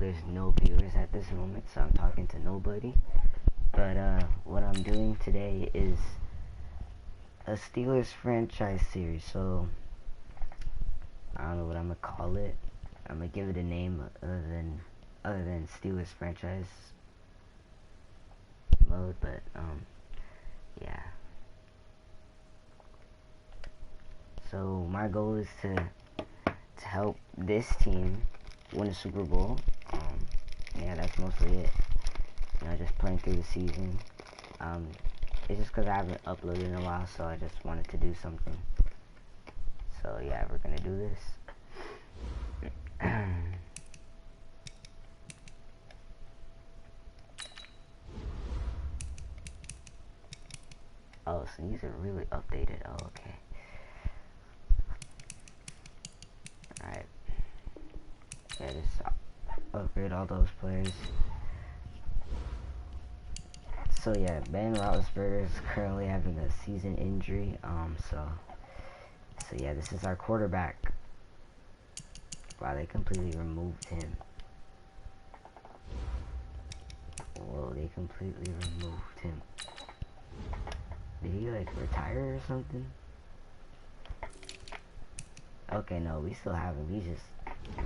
there's no viewers at this moment, so I'm talking to nobody. But what I'm doing today is a Steelers franchise series. So I don't know what I'm gonna call it. I'm gonna give it a name other than Steelers franchise mode. But yeah. So my goal is to help this team win a Super Bowl. Yeah, that's mostly it. You know, just playing through the season. It's just because I haven't uploaded in a while, so I just wanted to do something. So yeah, we're gonna do this. Oh, so these are really updated. Oh, okay. Alright. Yeah, just upgrade all those players. So yeah, Ben Roethlisberger is currently having a season injury. So yeah, this is our quarterback. Wow, they completely removed him. Whoa, they completely removed him. Did he like retire or something? Okay, no, we still have him. He's just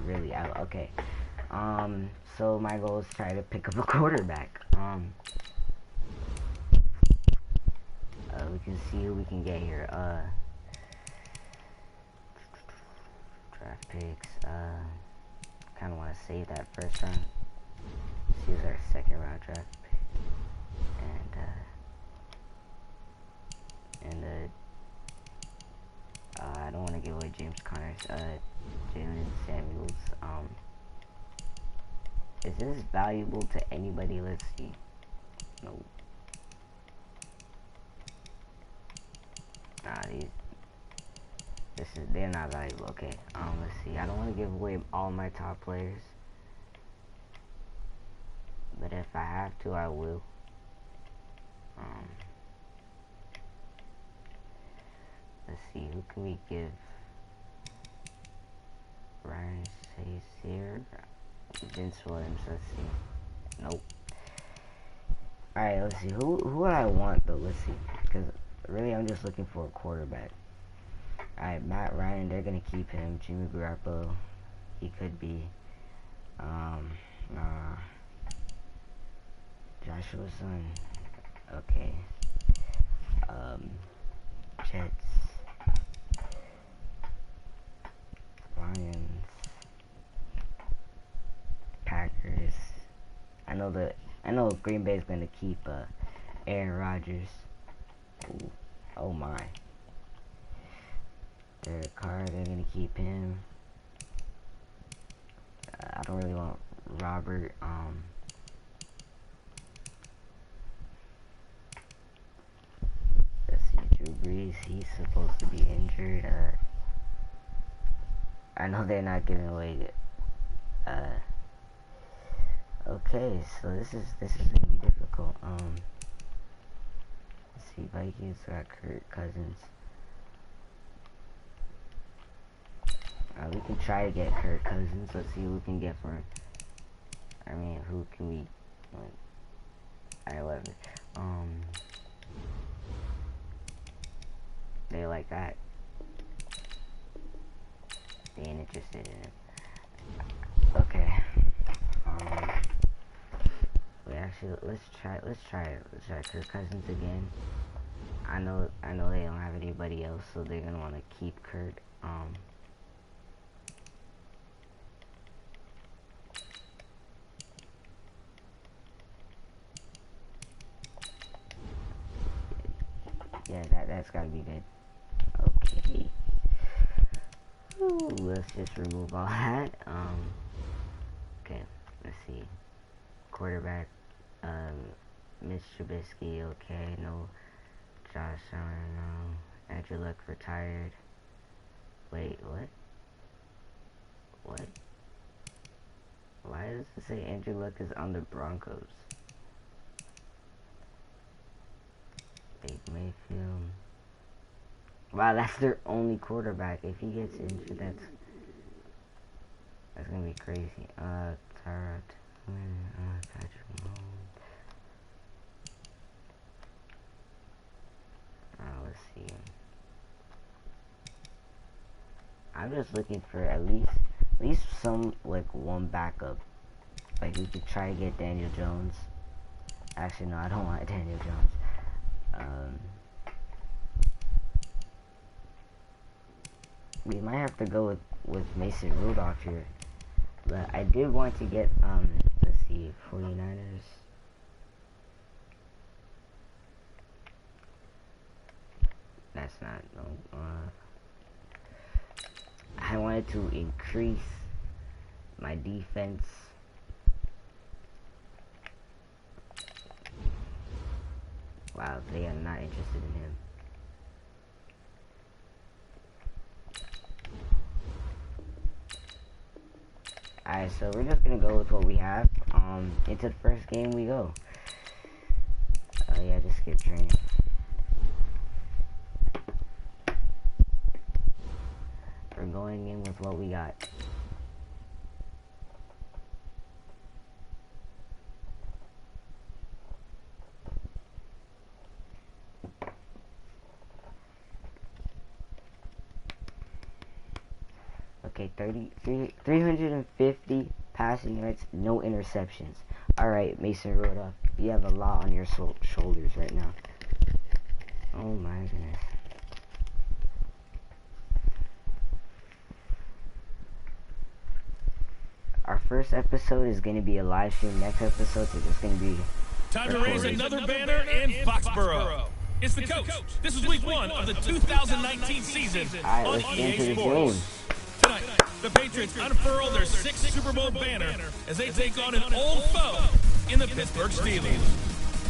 really out. Okay. So my goal is to try to pick up a quarterback. We can see who we can get here. Draft picks. Kind of want to save that first round. Let's use our second round draft pick. And I don't want to give away James Conner. Jalen Samuels. Is this valuable to anybody? Let's see. Nope. Nah, they're not valuable. Okay. Let's see. I don't want to give away all my top players, but if I have to, I will. Let's see. Who can we give? Ryan Shazier, Vince Williams. Let's see. Nope. All right. Let's see. Who would I want though? Let's see. Because really, I'm just looking for a quarterback. Alright, Matt Ryan, they're gonna keep him. Jimmy Garoppolo, he could be. Joshua Son, okay. Jets, Lions, Packers. I know Green Bay's gonna keep Aaron Rodgers. Ooh, oh my. Derek Carr, they're gonna keep him. I don't really want Robert. Let's see, Drew Brees. He's supposed to be injured. I know they're not giving away. Okay, so this is gonna be difficult. Let's see, Vikings got Kirk Cousins. We can try to get Kirk Cousins. Let's see who we can get for him. I mean, who can we? I love it. They like that. They ain't interested in him. Okay. Wait, actually, let's try Kirk Cousins again. I know they don't have anybody else, so they're gonna want to keep Kirk. Yeah, that's gotta be good. Okay. Ooh, let's just remove all that. Okay, let's see. Quarterback, Mitch Trubisky, okay, no. Josh Allen, no. Andrew Luck retired. Wait, what? What? Why does it say Andrew Luck is on the Broncos? Baker Mayfield. Wow, that's their only quarterback. If he gets injured, that's gonna be crazy. Tara I'm just looking for at least some, like, one backup. Like, we could try to get Daniel Jones. Actually, no, I don't want Daniel Jones. We might have to go with Mason Rudolph here. But I did want to get, let's see, 49ers. That's not, no, I wanted to increase my defense. Wow, they are not interested in him. Alright, so we're just gonna go with what we have. Into the first game we go. Oh yeah, just skip training. We're going in with what we got. Okay, 350 passing yards, no interceptions. Alright, Mason Rudolph, you have a lot on your shoulders right now. Oh my goodness. Our first episode is going to be a live stream. Next episode is just going to be time to raise another banner in Foxborough. It's the coach. This is week 1 of the 2019 season on EA Sports. Tonight, the Patriots unfurl their 6th Super Bowl banner as they take on an old foe in the Pittsburgh Steelers.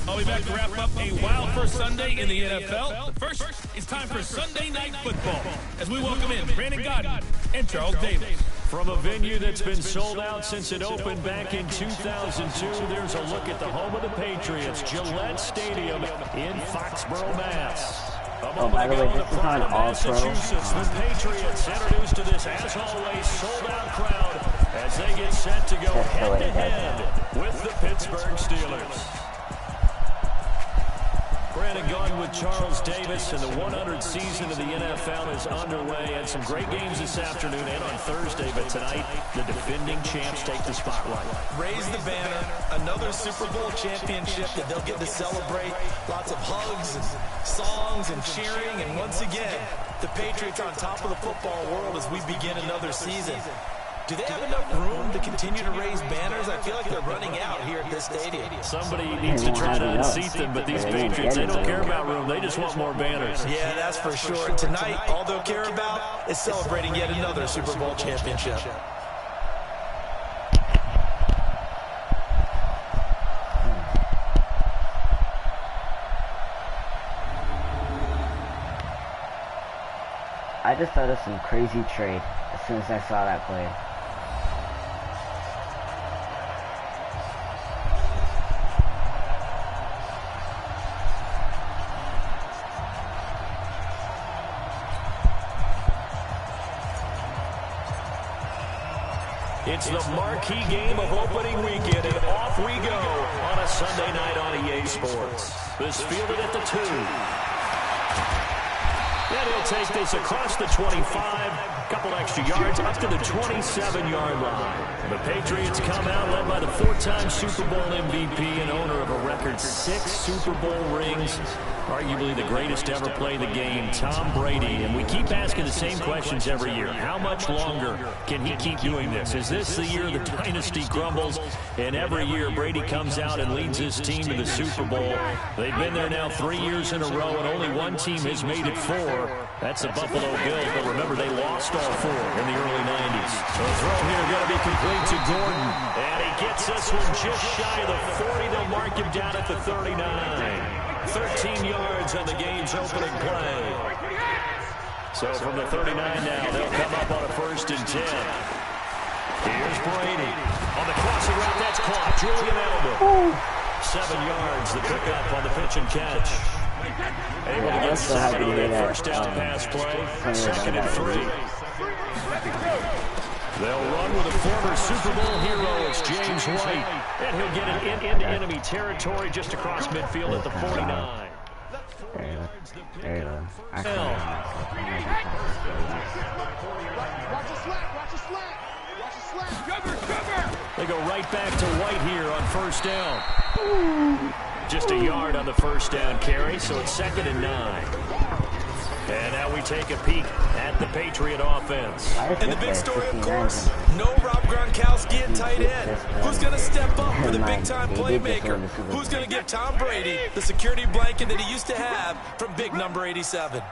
I'll be back to wrap up a wild first Sunday in the NFL. But first, it's time for Sunday Night Football as we welcome in Brandon Gaudin and Charles Davis. From a venue that's been sold out since it opened back in 2002, there's a look at the home of the Patriots, Gillette Stadium in Foxborough, Mass. Oh, by the way, this is on All-Pro. The Patriots introduced to this, as always, sold-out crowd as they get set to go head-to-head with the Pittsburgh Steelers. Brandon Gaudin with Charles Davis, and the 100th season of the NFL is underway. Had some great games this afternoon and on Thursday, but tonight the defending champs take the spotlight. Raise the banner, another Super Bowl championship that they'll get to celebrate. Lots of hugs and songs and cheering, and once again, the Patriots on top of the football world as we begin another season. Do they have enough room to continue to raise banners? I feel like they're running out here at this stadium. Somebody needs to try to unseat them, but these Patriots, they don't care about room. They just want more banners. Yeah, that's for sure. Tonight, all they'll care about is celebrating yet another Super Bowl championship. I just thought of some crazy trade as soon as I saw that play. It's the marquee game of opening weekend, and off we go on a Sunday night on EA Sports. This fielded at the 2. And he'll take this across the 25. Couple extra yards up to the 27-yard line. The Patriots come out led by the 4-time Super Bowl MVP and owner of a record 6 Super Bowl rings. Arguably the greatest to ever play the game, Tom Brady. And we keep asking the same questions every year. How much longer can he keep doing this? Is this the year the dynasty crumbles? And every year Brady comes out and leads his team to the Super Bowl. They've been there now 3 years in a row, and only one team has made it 4. That's the Buffalo Bills. But remember, they lost all 4 in the early 90s. So the throw here going to be complete to Gordon. And he gets this one just shy of the 40. They'll mark him down at the 39. 13 yards on the game's opening play. So from the 39 now, they'll come up on a 1st and 10. Here's Brady. On the crossing route, that's caught. Julian Edelman. 7 yards, the pickup on the pitch and catch. Able to get second on that first down pass play. 2nd and 3. They'll run with a former Super Bowl hero. It's James White. And he'll get it into enemy territory just across midfield at the 49. There you go. I saw They go right back to White here on first down. Just a yard on the first down carry, so it's 2nd and 9. And now we take a peek at the Patriot offense. And the big story, of course, no Rob Gronkowski at tight end. Who's going to step up for the big-time playmaker? Who's going to give Tom Brady the security blanket that he used to have from big number 87?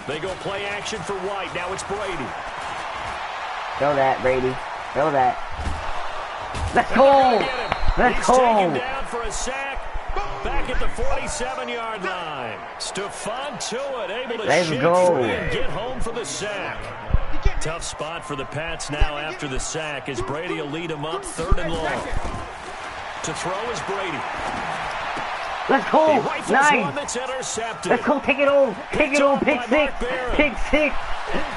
They go play action for White. Now it's Brady. Throw that, Brady. Throw that. Let's go! Let's go! He's taken down for a sack. Back at the 47-yard line. Stephon Tuitt able to shoot through and get home for the sack. Tough spot for the Pats now after the sack as Brady will lead them up 3rd and long. To throw is Brady. Let's go! Nice! That's intercepted. Let's go! Take it home! Take it home! Pick 6! Pick 6!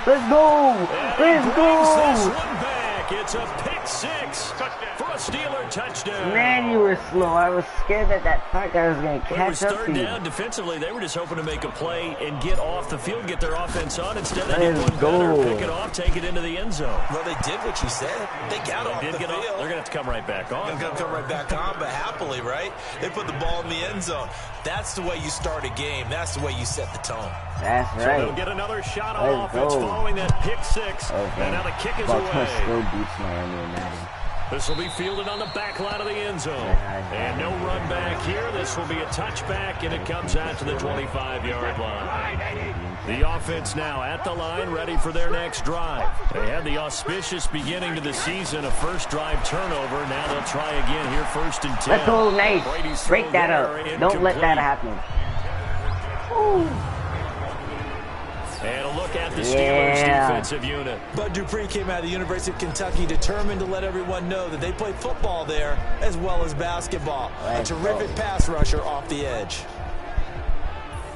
Let's go! Let's go! This one back. It's a pick 6 for a Steeler touchdown. Man, you were slow. I was scared that fat guy was going to catch up to you. It was 3rd down defensively. They were just hoping to make a play and get off the field, get their offense on. Instead, they did one better. Pick it off, take it into the end zone. Well, they did what you said. They got off the field. They're going to have to come right back on. They're going to come right back on, but happily, right? They put the ball in the end zone. That's the way you start a game. That's the way you set the tone. That's right. So they'll get another shot on offense following that pick 6. Okay. And now the kick is away. Still beats Miami and Madden. This will be fielded on the back line of the end zone. And no run back here. This will be a touchback, and it comes out to the 25-yard line. The offense now at the line, ready for their next drive. They had the auspicious beginning to the season, a first drive turnover. Now they'll try again here, 1st and 10. Let's go, nice. Break that up. Don't let that happen. Ooh. And a look at the Steelers defensive unit. Bud Dupree came out of the University of Kentucky determined to let everyone know that they play football there as well as basketball. A terrific pass rusher off the edge.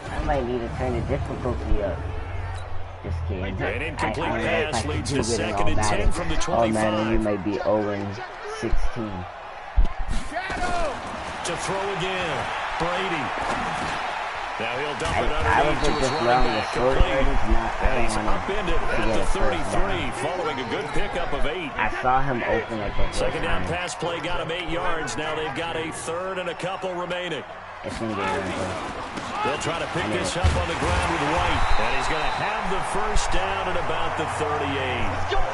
I might need to turn the difficulty up. Just kidding. An incomplete pass leads to 2nd and 10 from the 25. Oh man, you might be 0-16. To throw again, Brady. Now he'll dump it underneath to his running back. And he's upended at the 33 following a good pickup of 8. I saw him open at the 2nd down pass play got him 8 yards. Now they've got a 3rd and a couple remaining. It's going to get really They'll try to pick this up on the ground with White. And he's going to have the first down at about the 38.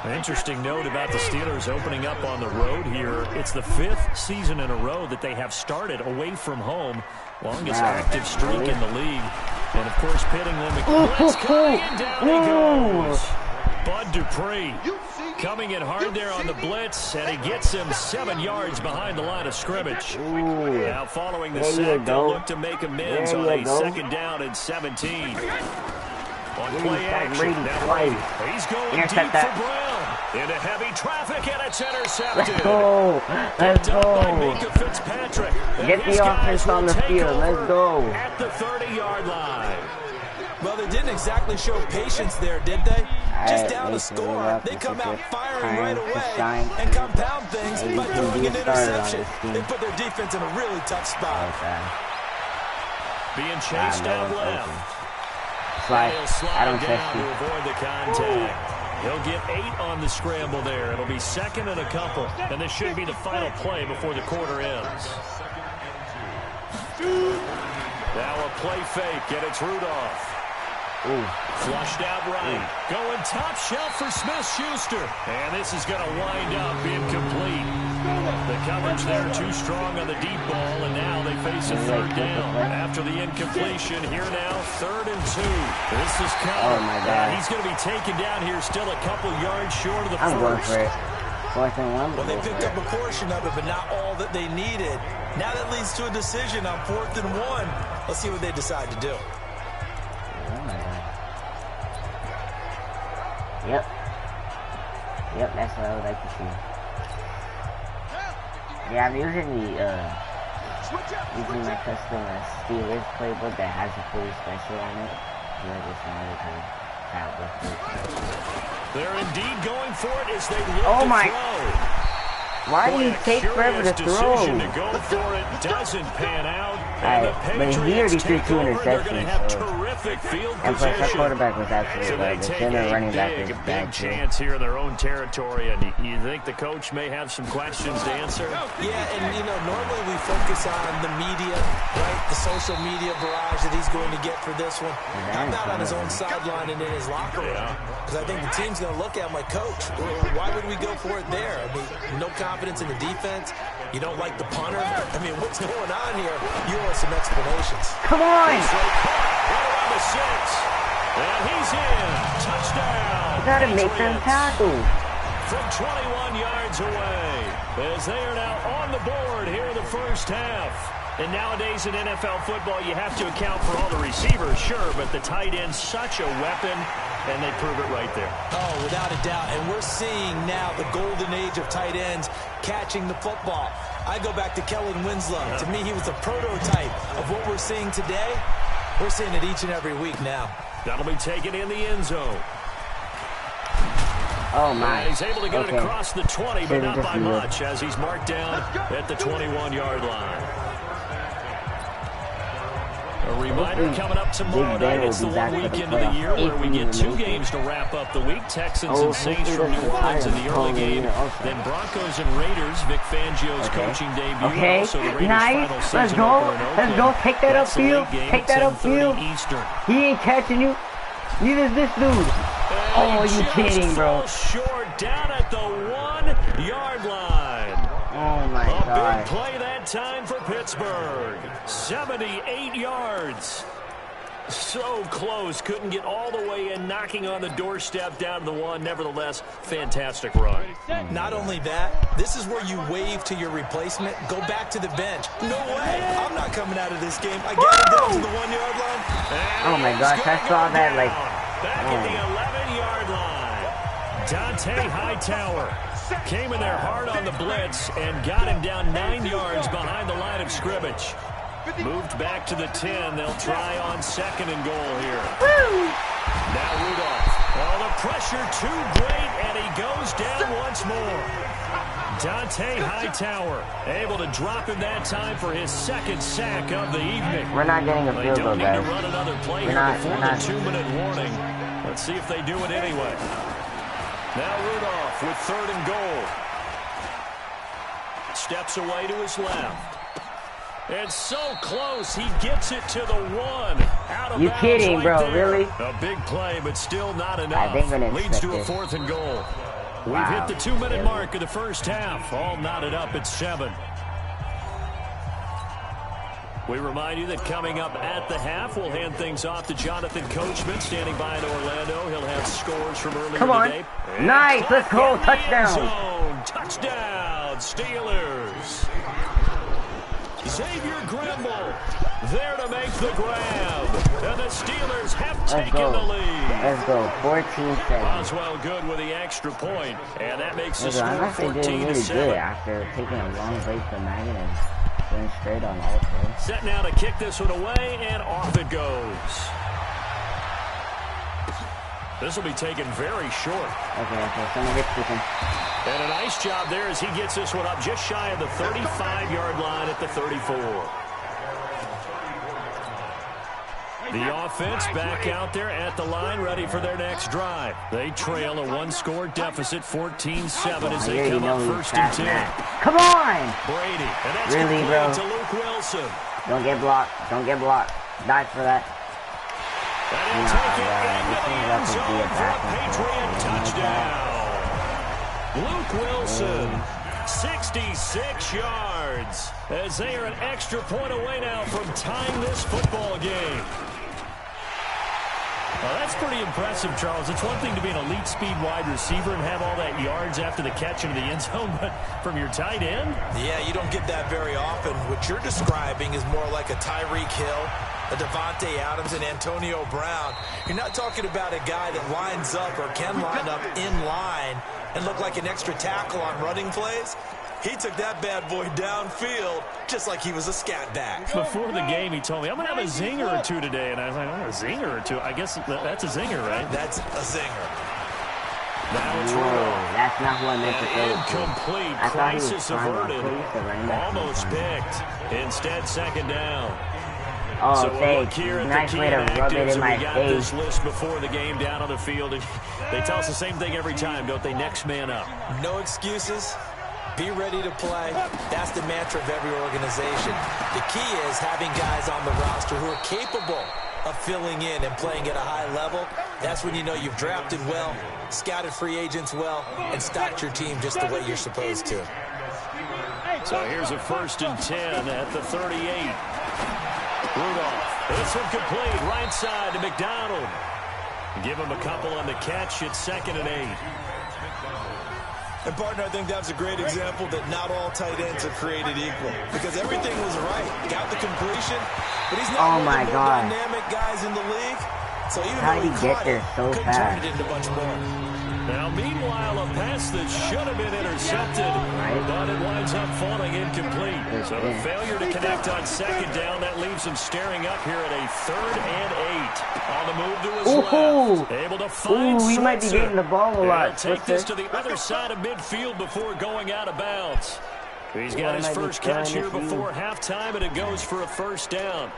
An interesting note about the Steelers opening up on the road here. It's the 5th season in a row that they have started away from home. Longest active streak in the league. And, of course, pitting them against Kai, and down he goes. Bud Dupree coming in hard there on the blitz, and he gets him 7 yards behind the line of scrimmage. Now, following the sack, they'll look to make amends on a 2nd down and 17. On play action, now Brady. He's going deep for Brown. Into heavy traffic, and it's intercepted. Let's go. Let's go. Fitzpatrick. Get the offense on the field. Let's go. At the 30-yard line. Well, they didn't exactly show patience there, did they? Just down to score. They come out firing right away and compound things by throwing an interception. They put their defense in a really tough spot. Being chased out left. He'll slide down to avoid the contact. He'll get 8 on the scramble there. It'll be 2nd and a couple. And this should be the final play before the quarter ends. Now a play fake, and it's Rudolph. Flushed out right. Going top shelf for Smith-Schuster. And this is going to wind up incomplete. The coverage there too strong on the deep ball, and now they face a 3rd down. After the incompletion, here now, 3rd and 2. This is Cobb. Oh my God. He's going to be taken down here, still a couple yards short of the I'm going first. for it. 4th and 1. Well, they picked up a portion of it, but not all that they needed. Now that leads to a decision on 4th and 1. Let's see what they decide to do. Oh my God. Yep, that's what I would like to see. Yeah, I'm using my custom Steelers playbook that has a fully special on it. So I just wanted to have this. They're indeed going for it as they look Oh to my! throw. Why do you take forever to throw? Decision to go for it doesn't pan out. But he already threw 2 interceptions. So. Terrific field And plus, that position. quarterback was absolutely So they bad. The take center a running back big, was big bad too. chance here in their own territory. And you think the coach may have some questions to answer? Yeah, and, you know, normally we focus on the media, right? The social media barrage that he's going to get for this one. How about on his own sideline and in his locker room? Because I think the team's going to look at him like, Coach, why would we go for it there? I mean, no confidence in the defense. You don't like the punter? I mean, what's going on here? You owe some explanations. Come on! Right around the 6. And he's in. Touchdown. You gotta make them tackles. From 21 yards away, as they are now on the board here in the first half. And nowadays in NFL football, you have to account for all the receivers, sure, but the tight end's such a weapon, and they prove it right there. Oh, without a doubt. And we're seeing now the golden age of tight ends catching the football. I go back to Kellen Winslow. Yeah. To me, he was a prototype of what we're seeing today. We're seeing it each and every week now. That'll be taken in the end zone. Oh, my. And he's able to get it across the 20, but not by much, as he's marked down at the 21-yard line. A reminder coming up tomorrow night. It's the one week into the year where we get 2 games to wrap up the week. Texans and Saints from New Orleans in the early game. Then Broncos and Raiders. Vic Fangio's coaching debut. Okay, Also the Raiders' nice. final Let's season go. opener in Let's go. Oakland. Take that That's the upfield. late game Take at that 10:30 upfield. Eastern. He ain't catching you. Neither is this dude. Oh, you kidding, bro. Short down at the 1-yard line. Oh, my A God. big play that time for Pittsburgh. 78 yards. So close. Couldn't get all the way in, knocking on the doorstep down to the 1. Nevertheless, fantastic run. Not only that, this is where you wave to your replacement. Go back to the bench. No way. I'm not coming out of this game. I got it down to the 1-yard line. Oh, my gosh. I saw that, like... Back at the 11-yard line. Dante Hightower came in there hard on the blitz and got him down 9 yards behind the line of scrimmage. Moved back to the 10. They'll try on 2nd and goal here. Now Rudolph. Oh, the pressure too great, and he goes down once more. Dante Hightower able to drop him that time for his 2nd sack of the evening. We're not getting a They field goal, don't need guys. to run another play We're here not- before we're the not. 2-minute warning. Let's see if they do it anyway. Now Rudolph with 3rd and goal. Steps away to his left. It's so close. He gets it to the 1. Out of You bounds kidding, right bro? there. Really? A big play, but still not I enough. think we're gonna Leads to a expect 4th and goal. We've Wow. hit the 2-minute Really? mark of the first half. All knotted up at 7. We remind you that coming up at the half, we'll hand things off to Jonathan Coachman, standing by in Orlando. He'll have scores from earlier Come on. today. Nice. Let's go. Touchdown. Touchdown, Steelers. Xavier Grimble there to make the grab. And the Steelers have Let's taken go. the lead. Let's go. 14-7. Boswell good with the extra point, and that makes the Listen, I score must have did 14 really to 7. good after taking a long break from Magnet and going straight on also. Set now to kick this one away, and off it goes. This will be taken very short. Okay, someone gets kicking. And a nice job there as he gets this one up just shy of the 35-yard line at the 34. The offense back out there at the line, ready for their next drive. They trail a 1-score deficit, 14-7 as they come up 1st and 10. Come on! Brady, and that's Really, bro? to Luke Wilson. Don't get blocked. Don't get blocked. Die for that. And he'll take it into the end zone for a Patriot touchdown. Luke Wilson, 66 yards, as they are an extra point away now from tying this football game. Well, that's pretty impressive, Charles. It's one thing to be an elite speed wide receiver and have all that yards after the catch into the end zone, but from your tight end? Yeah, you don't get that very often. What you're describing is more like a Tyreek Hill, a Devontae Adams, and Antonio Brown. You're not talking about a guy that lines up or can line up in line and look like an extra tackle on running plays. He took that bad boy downfield just like he was a scat back. Before the game, he told me, I'm going to have a zinger or two today. And I was like, oh, a zinger or two? I guess that's a zinger, right? That's a zinger. Now it's Whoa, that's not who I meant to throw it to. Incomplete. I thought he was Crisis trying to averted. place the running back. Almost picked. Instead, second down. Oh, So we'll look thanks. here at Nice the way to rub it in my we got face. this list before the game down on the field. They tell us the same thing every time, don't they? Next man up. No excuses. Be ready to play. That's the mantra of every organization. The key is having guys on the roster who are capable of filling in and playing at a high level. That's when you know you've drafted well, scouted free agents well, and stocked your team just the way you're supposed to. So here's a 1st and 10 at the 38. Rudolph. This one complete. Right side to McDonald. Give him a couple on the catch. It's 2nd and 8. And, partner, I think that was a great example that not all tight ends are created equal. Because everything was right. Got the completion, but he's not one of the more dynamic guys in the league. So even How though did he he get caught there it, so couldn't turn fast? it into much more. Now, meanwhile, a pass that should have been intercepted, but it winds up falling incomplete. So the failure to connect on 2nd down, that leaves him staring up here at a 3rd and 8. On the move to his left. Able to find we might be getting the ball a lot. He'll take this to the other side of midfield before going out of bounds. He's got his first catch here before halftime, and it goes for a 1st down.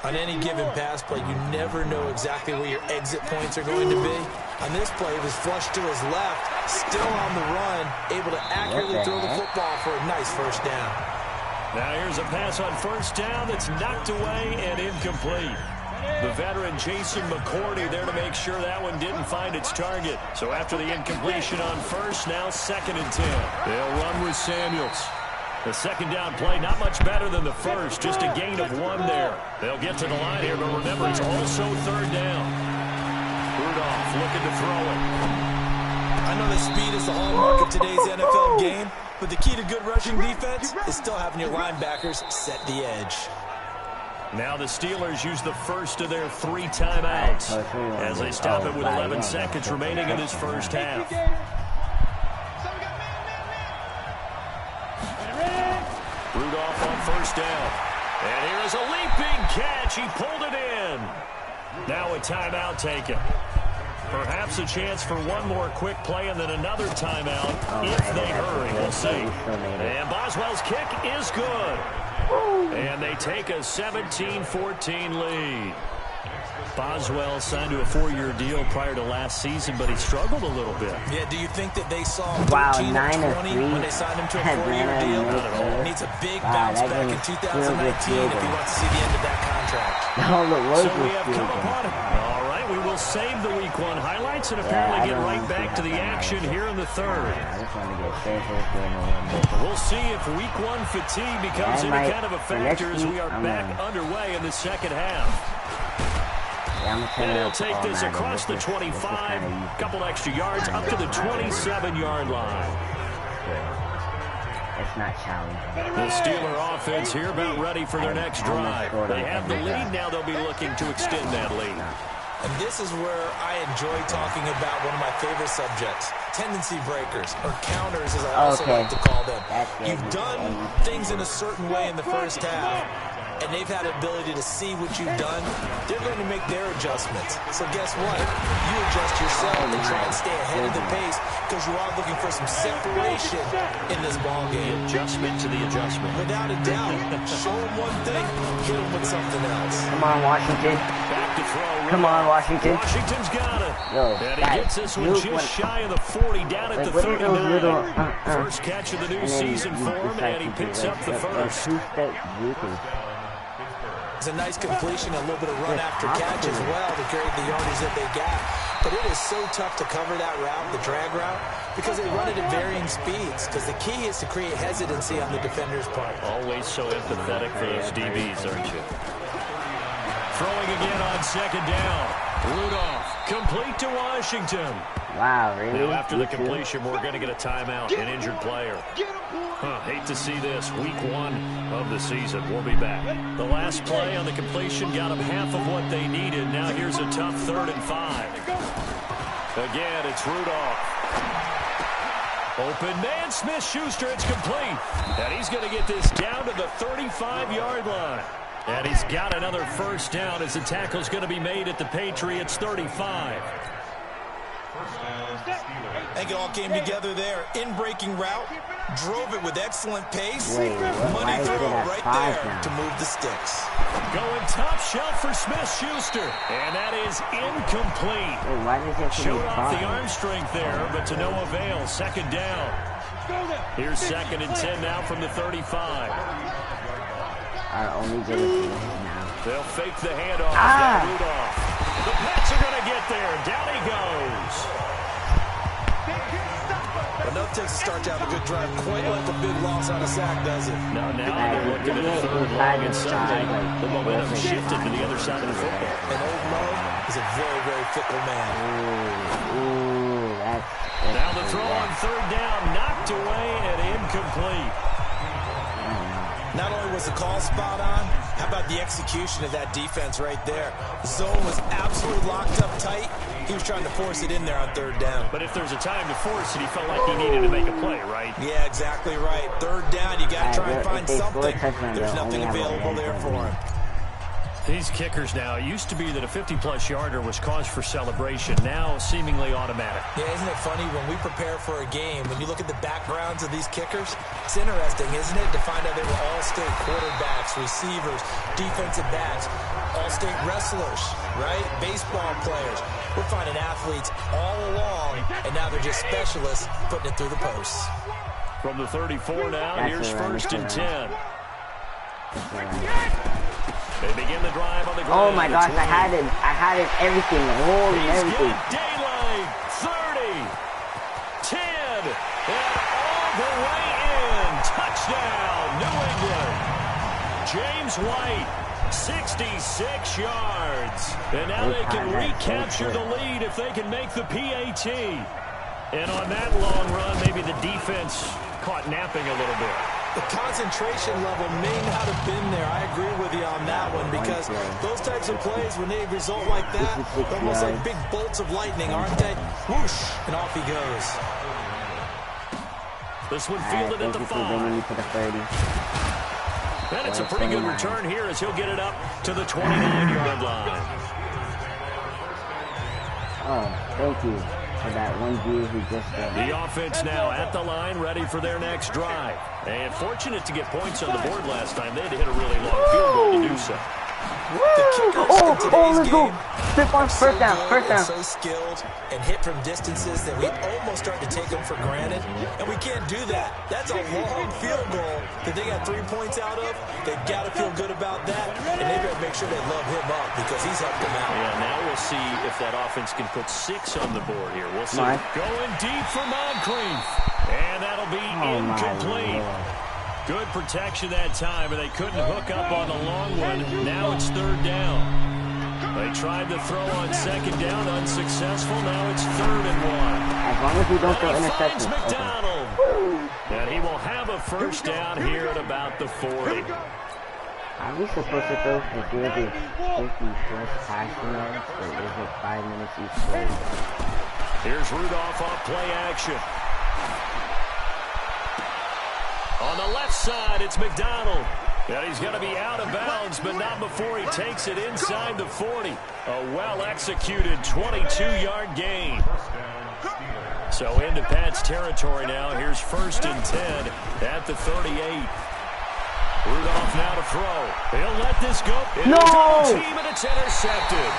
On any given pass play, you never know exactly where your exit points are going to be. On this play, it was flushed to his left, still on the run, able to accurately throw the football for a nice 1st down. Now here's a pass on 1st down that's knocked away and incomplete. The veteran Jason McCourty there to make sure that one didn't find its target. So after the incompletion on 1st, now 2nd and 10. They'll run with Samuels. The 2nd down play, not much better than the 1st, just a gain of 1 there. They'll get to the line here, but remember, it's also 3rd down. Rudolph looking to throw it. I know that speed is the hallmark of today's NFL game, but the key to good rushing defense is still having your linebackers set the edge. Now the Steelers use the first of their 3 timeouts as they stop it with 11 seconds remaining in this first half. Rudolph on 1st down. And here is a leaping catch. He pulled it in. Now a timeout taken. Perhaps a chance for one more quick play and then another timeout if they hurry. We'll see. And Boswell's kick is good. And they take a 17-14 lead. Boswell signed to a 4-year deal prior to last season, but he struggled a little bit. Yeah, do you think that they saw 9 13 of 20 3 when they signed him to a 4-year deal? Needs a big bounce back in 2019 if he wants to see the end of that contract. So we have come upon it. All right, we will save the Week 1 highlights and apparently get right back to the action here in the 3rd. We'll see if Week 1 fatigue becomes any kind of a factor as we are back underway in the 2nd half. And he'll take this across the 25, couple extra yards up to the 27-yard line. It's not challenging. The Steeler offense here about ready for their next drive. They have the lead, now they'll be looking to extend that lead. And this is where I enjoy talking about one of my favorite subjects, tendency breakers, or counters as I also like to call them. You've done things in a certain way in the first half, and they've had the ability to see what you've done. They're going to make their adjustments. So guess what? You adjust yourself and try and stay ahead of the pace because you are looking for some separation in this ballgame. Adjustment to the adjustment. Without a doubt. Show them one thing, hit them with something else. Come on, Washington. Back to throw. Come on, Washington. Washington's got it. Yo, and he gets this one just shy of the 40, down at the 39. First catch of the new season for him, and he picks up the first. It's a nice completion, a little bit of run after catch as well to carry the yardage that they got. But it is so tough to cover that route, the drag route, because they run it at varying speeds. Because the key is to create hesitancy on the defender's part. Always so empathetic for those DBs, aren't you? Throwing again on 2nd down. Rudolph, complete to Washington. Wow, really? Now after the completion, we're going to get a timeout, an injured player. Hate to see this. Week 1 of the season. We'll be back. The last play on the completion got them half of what they needed. Now here's a tough 3rd and 5. Again, it's Rudolph. Open man, Smith-Schuster, it's complete. And he's going to get this down to the 35-yard line. And he's got another first down as the tackle's going to be made at the Patriots 35. I think it all came together there. In-breaking route, drove it with excellent pace. Money throw right there to move the sticks. Going top shelf for Smith-Schuster. And that is incomplete. Showed off the arm strength there, but to no avail. Second down. Here's 2nd and 10 now from the 35. Our only good team now. They'll fake the handoff. Rudolph. The Pats are going to get there. Down he goes. Enough takes to start to have a good drive. Quite like a big loss on a sack, does it? No, now they're looking at the 3rd long and something. The momentum shifted to the other side of the football. And Old Mo is a very, very fickle man. Now the throw on 3rd down, knocked away and incomplete. Not only was the call spot on, how about the execution of that defense right there? The zone was absolutely locked up tight. He was trying to force it in there on 3rd down. But if there's a time to force it, he felt like he needed to make a play, right? Yeah, exactly right. 3rd down, you got to try and find something. There's nothing available there for him. These kickers now, it used to be that a 50-plus yarder was cause for celebration, now seemingly automatic. Yeah, isn't it funny when we prepare for a game, when you look at the backgrounds of these kickers, it's interesting, isn't it, to find out they were all-state quarterbacks, receivers, defensive backs, all-state wrestlers, right? Baseball players. We're finding athletes all along, and now they're just specialists putting it through the posts. From the 34 now, here's 1st and 10. They begin the drive on the ground. Oh my gosh, I had it everything, the whole and everything. Daylight, 30, 10, and all the way in. Touchdown, New England. James White, 66 yards. And now they can recapture the lead if they can make the PAT. And on that long run, maybe the defense caught napping a little bit. The concentration level may not have been there. I agree with you on that one because those types of plays, when they result like that, they're almost like big bolts of lightning, aren't they? Whoosh, and off he goes. This one fielded at the 5. And it's a pretty good return here as he'll get it up to the 29-yard line. Oh, thank you for that one view who just the offense now at the line, ready for their next drive. And fortunate to get points on the board last time. They had to hit a really long field goal to do so. Let's go. First down. So skilled and hit from distances that we almost start to take them for granted. And we can't do that. That's a long field goal that they got 3 points out of. They've got to feel good about that. And they better make sure they love him up because he's helped them out. Yeah, now we'll see if that offense can put 6 on the board here. We'll see. Going deep for Moncrief. And that'll be incomplete. Good protection that time, and they couldn't hook up on the long one. Now it's 3rd down. They tried to throw on 2nd down, unsuccessful. Now it's 3rd and 1. As long as we don't throw interceptions. McDonald. And he will have a first down here at about the 40. Are we supposed to throw for good 50-plus passing yards, or is it 5 minutes each play? Here's Rudolph off play action. On the left side, it's McDonald. And he's going to be out of bounds, but not before he takes it inside the 40. A well-executed 22-yard gain. So into Pat's territory now. Here's 1st and 10 at the 38. Rudolph now to throw. He'll let this go. No! Team, and it's intercepted.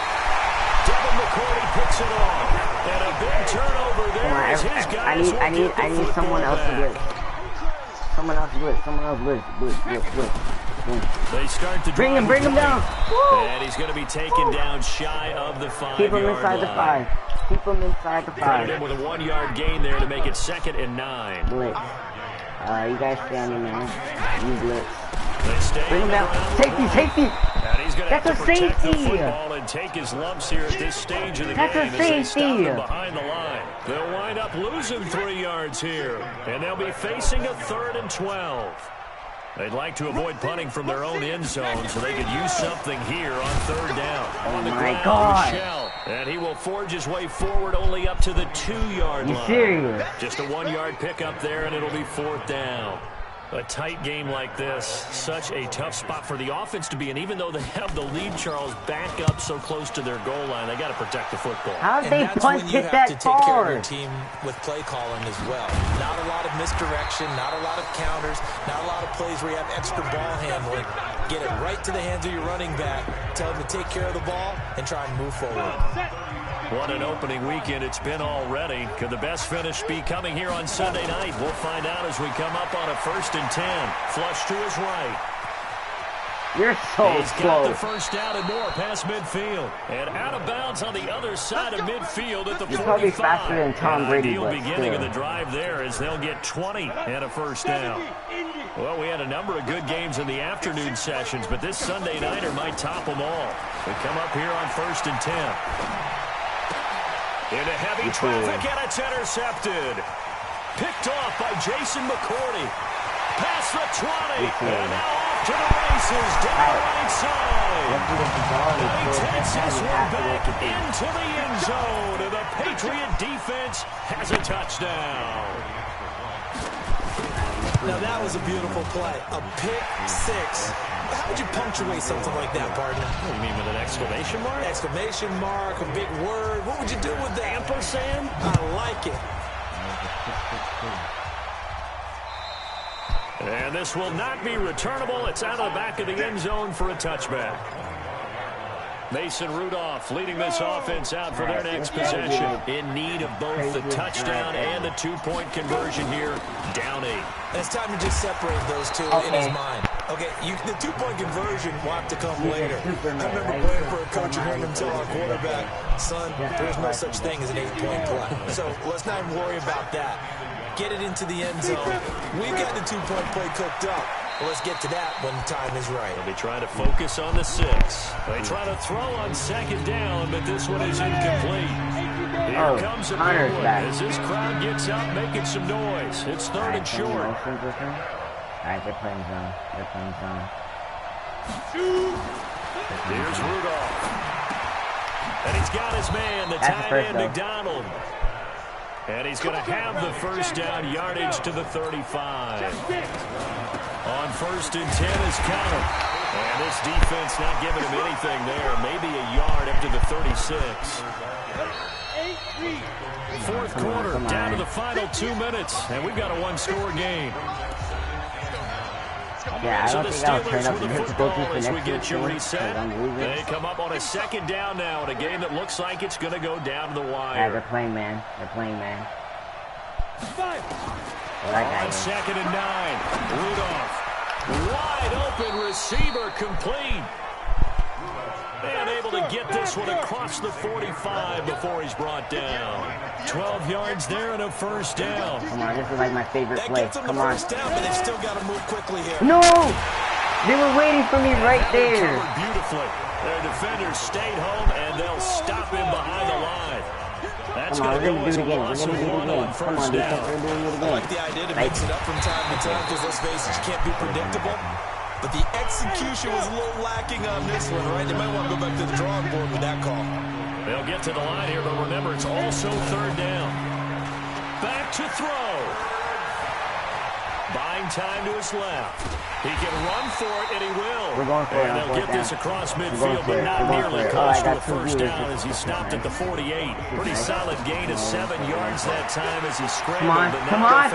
Devin McCourty picks it off. And a big turnover there as his guys I need someone else to blitz. Someone else blitz. They start to bring him down. And he's going to be taken down shy of the 5-yard line. Keep him inside the 5. Keep him inside the 5. Credited him with a 1-yard gain there to make it 2nd and 9. Blitz. You guys standing there. You blitz. They stay bring him down. Safety. And he's going to have to protect the safety. football and take his lumps here at this stage of the That's game. a safety. As they stop him behind the line. They'll wind up losing 3 yards here. And they'll be facing a 3rd and 12. They'd like to avoid punting from their own end zone so they could use something here on 3rd down. On the ground, Michel. And he will forge his way forward only up to the 2-yard line. Serious? Just a 1-yard pickup there, and it'll be 4th down. A tight game like this, such a tough spot for the offense to be in. Even though they have the lead, Charles, back up so close to their goal line, they got to protect the football. How did they punt hit that far? And that's when you have to take care of your team with play calling as well. Not a lot of misdirection, not a lot of counters, not a lot of plays where you have extra ball handling. Get it right to the hands of your running back, tell them to take care of the ball, and try and move forward. What an opening weekend it's been already. Could the best finish be coming here on Sunday night? We'll find out as we come up on a 1st and 10. Flush to his right. You're so He's slow. got the first down and more past midfield. And out of bounds on the other side of midfield at the 45. You're probably faster than Tom Brady, Ideal but beginning still. of the drive there as they'll get 20 and a first down. Well, we had a number of good games in the afternoon sessions, but this Sunday nighter might top them all. We come up here on 1st and 10. Into heavy traffic, and it's intercepted. Picked off by Jason McCourty. Past the 20, and now off to the races down the right side. He takes this one back into the end zone, and the Patriot defense has a touchdown. Now that was a beautiful play, a pick six. How would you punctuate something like that, partner? What do you mean, with an exclamation mark? Exclamation mark, a big word. What would you do with that? Ampersand? I like it. And this will not be returnable. It's out of the back of the end zone for a touchback. Mason Rudolph leading this offense out for their next possession. In need of both the touchdown and the two-point conversion here. Down 8. It's time to just separate those two in his mind. Okay, the two-point conversion will have to come later. I remember playing for a coach who heard him tell our quarterback, son, there's no such thing as an 8-point play. So let's not even worry about that. Get it into the end zone. We've got the two-point play cooked up. Well, let's get to that when the time is right. They'll be trying to focus on the 6. They try to throw on 2nd down, but this one is incomplete. Here comes a big one as this crowd gets up making some noise. It's 3rd and short. Alright, they're playing zone. They're playing zone. Here's Rudolph. And he's got his man, the tight end, McDonald. And he's going to have the first down, yardage to the 35. On 1st and 10 is Connor. And this defense not giving him anything there. Maybe a yard up to the 36. 4th quarter, down to the final 2 minutes. And we've got a one-score game. Yeah, I don't think I'll turn up the the football as we get you reset. They come up on a 2nd down now in a game that looks like it's going to go down to the wire. Yeah, they're playing man. They're playing man. On 2nd and 9, Rudolph. Wide open receiver complete. And able to get this one across the 45 before he's brought down. 12 yards there and a first down. Come on, this is like my favorite play. That gets them the first down, but they've still got to move quickly here. No! They were waiting for me right there. Covered beautifully. Their defenders stayed home, and they'll stop him behind the line. That's going to go as a loss of 1 on first down. I like the idea to mix it up from time to time because, let's face it, you can't be predictable. But the execution was a little lacking on this one, right? They might want to go back to the drawing board with that call. They'll get to the line here, but remember, it's also 3rd down. Back to throw. Buying time to his left. He can run for it, and he will. We're going for it. And they'll get this across midfield, but not nearly close to a first down as he stopped at the 48. Pretty solid gain of 7 yards that time as he scrambled. Come on,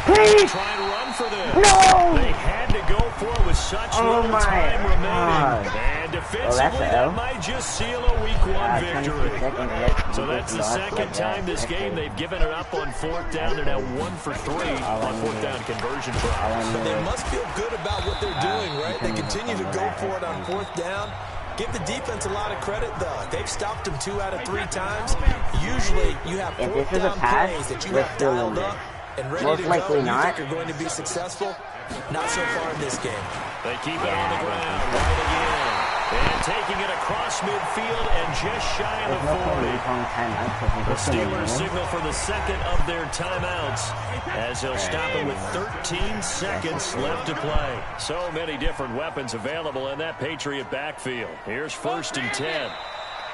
please. Try and run for this. No! They had to go for it with such little time remaining. And defensively, that might just seal a week 1 victory. So that's the 2nd time this game they've given it up on 4th down. They're now 1 for 3 on 4th down conversion tries. But they must feel good about what they're doing, right? They continue to go for it on 4th down. Give the defense a lot of credit, though. They've stopped them 2 out of 3 times. Usually, you have 4th down plays that you have dialed up and ready to go. You think you're going to be successful? Not so far in this game. They keep it on the ground right again. And taking it across midfield and just shy of the 40. The Steelers signal for the 2nd of their timeouts as they'll stop it with 13 seconds left to play. So many different weapons available in that Patriot backfield. Here's 1st and 10.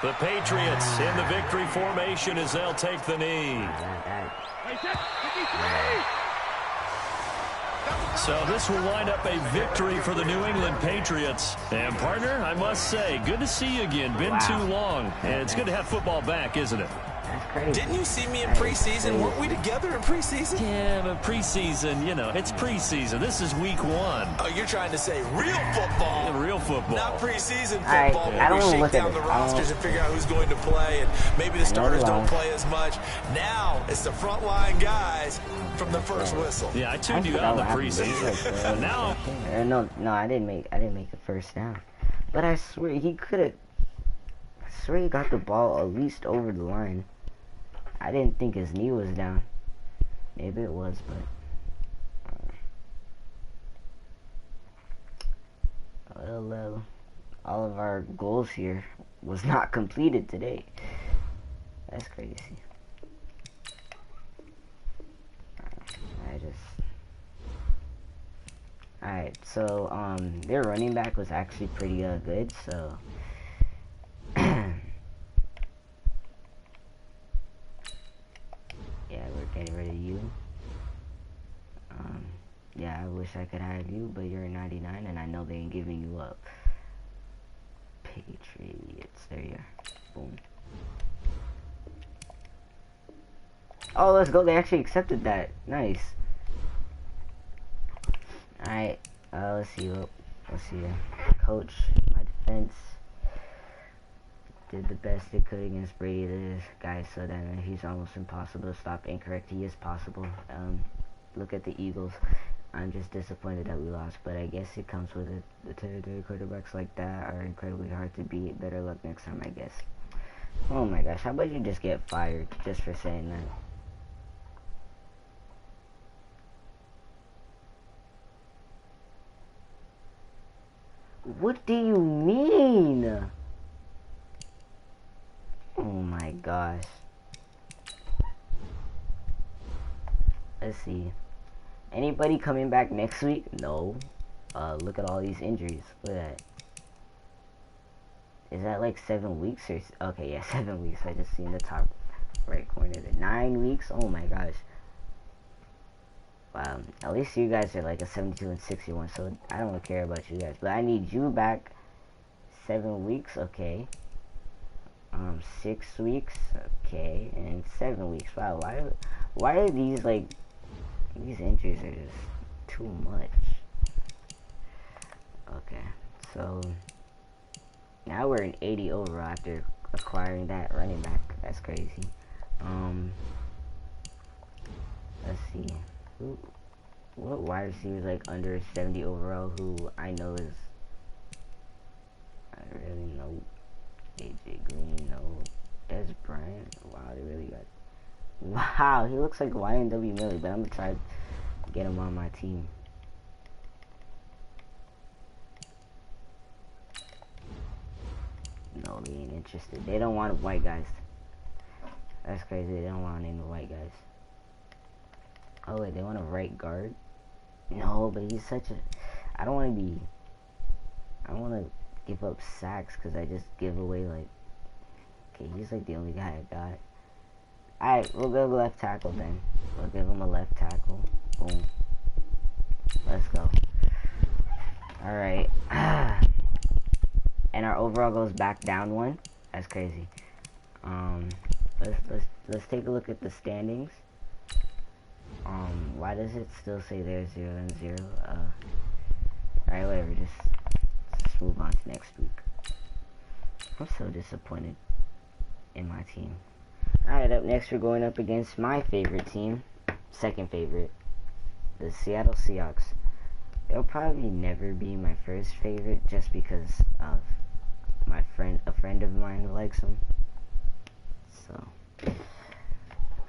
The Patriots in the victory formation as they'll take the knee. So this will wind up a victory for the New England Patriots. And, partner, I must say, good to see you again. Been too long. And it's good to have football back, isn't it? That's crazy. Didn't you see me in preseason? Weren't we together in preseason? Yeah, but preseason, you know, it's preseason. This is week 1. Oh, you're trying to say real football. Yeah, real football. Not preseason Right, football. I don't where we look shake at down it. the rosters and figure out who's going to play, and maybe the starters don't play as much. Now it's the frontline guys from the first whistle. Yeah, I tuned you out in the preseason. Now, no, I didn't make a first down. But I swear he could have. I swear he got the ball at least over the line. I didn't think his knee was down. Maybe it was, but well, all of our goals here was not completed today. That's crazy. Alright, so their running back was actually pretty good, so yeah, we're getting rid of you. Yeah, I wish I could have you, but you're a 99 and I know they ain't giving you up. Patriots, there you are. Boom. Oh, let's go, they actually accepted that. Nice. Alright, let's see. Coach, my defense did the best they could against Brady. This guy said that he's almost impossible to stop. Incorrect, he is possible. Look at the Eagles. I'm just disappointed that we lost, but I guess it comes with it. The territory quarterbacks like that are incredibly hard to beat. Better luck next time, I guess. Oh my gosh, how about you just get fired just for saying that? What do you mean? Oh my gosh. Let's see. Anybody coming back next week? No. Look at all these injuries. Look at that. Is that like 7 weeks or... Okay, yeah, 7 weeks. I just seen the top right corner there. 9 weeks? Oh my gosh. Wow. At least you guys are like a 72 and 61, so I don't care about you guys. But I need you back 7 weeks, okay. 6 weeks, okay. And 7 weeks. Wow, why are these like... These injuries are just too much. Okay, so now we're an 80 overall after acquiring that running back. That's crazy. Let's see. What wide receivers like under 70 overall who I know is... I don't really know. AJ Green, no. Des Bryant. Wow, they really got... Wow, he looks like YNW Millie, but I'm gonna try to get him on my team. No, they ain't interested. They don't want white guys. That's crazy. They don't want any white guys. Oh wait, they want a right guard? No, but he's such a... I don't want to be... I don't want to give up sacks because I just give away like... Okay, he's like the only guy I got. Alright, we'll go left tackle then. We'll give him a left tackle. Boom. Let's go. Alright. And our overall goes back down 1. That's crazy. Let's take a look at the standings. Why does it still say there's 0 and 0? Alright, whatever, let's move on to next week. I'm so disappointed in my team. Alright, up next we're going up against my favorite team, second favorite, the Seattle Seahawks. They'll probably never be my first favorite just because of a friend of mine who likes them. So,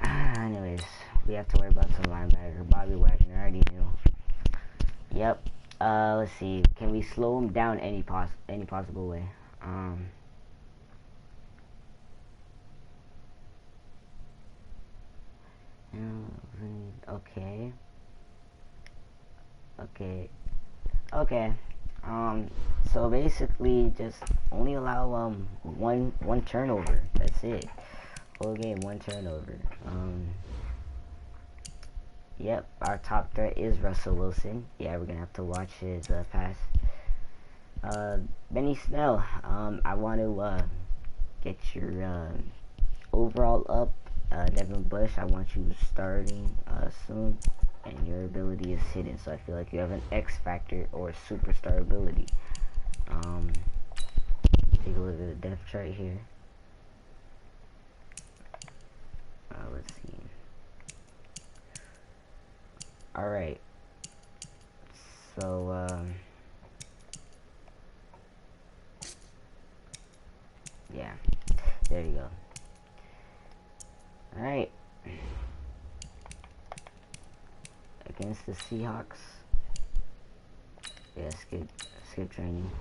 anyways, we have to worry about some linebacker. Bobby Wagner, I already knew. Yep. Let's see. Can we slow him down any possible way? Okay. So basically, just only allow one turnover. That's it. Whole game, one turnover. Yep, our top threat is Russell Wilson. Yeah, we're gonna have to watch his pass. Benny Snell, I want to get your overall up. Devin Bush, I want you starting soon, and your ability is hidden, so I feel like you have an X factor or superstar ability. Take a look at the depth chart here. Let's see. Alright. So, yeah. There you go. Alright. Against the Seahawks. Yeah, skip training.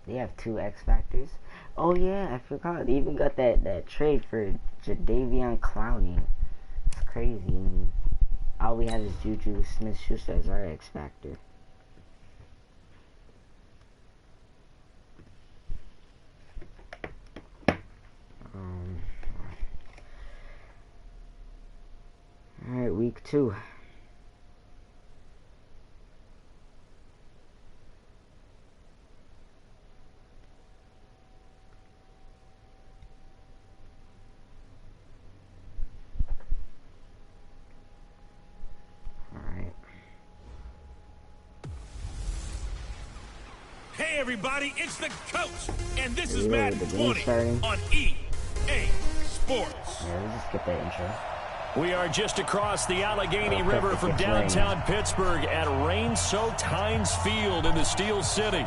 They have 2 X Factors. Oh yeah, I forgot. They even got that trade for Jadeveon Clowney. It's crazy. And all we have is Juju Smith-Schuster as our X Factor. Alright, week 2. Hey everybody, it's the coach, and this is Madden 20 on EA Sports. Yeah, let's just skip that intro. We are just across the Allegheny River from downtown Pittsburgh at rain-soaked Heinz Field in the Steel City.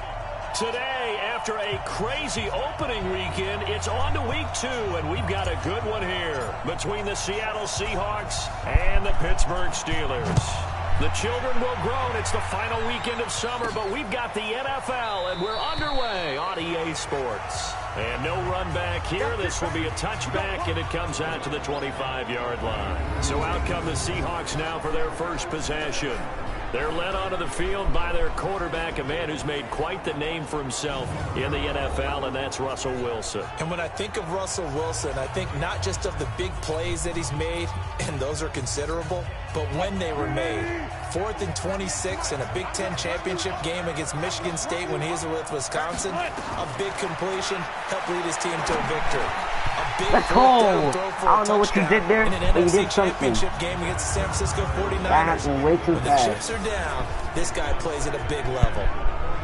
Today, after a crazy opening weekend, it's on to week 2, and we've got a good one here between the Seattle Seahawks and the Pittsburgh Steelers. The children will grow, and it's the final weekend of summer, but we've got the NFL, and we're underway on EA Sports. And no run back here. This will be a touchback, and it comes out to the 25-yard line. So out come the Seahawks now for their first possession. They're led onto the field by their quarterback, a man who's made quite the name for himself in the NFL, and that's Russell Wilson. And when I think of Russell Wilson, I think not just of the big plays that he's made, and those are considerable, but when they were made. 4th and 26 in a Big Ten championship game against Michigan State when he was with Wisconsin. A big completion helped lead his team to a victory. Let's go! I don't know what you did there, but you did something. Championship game against the San Francisco 49ers. That happened way too fast. The chips are down. This guy plays at a big level.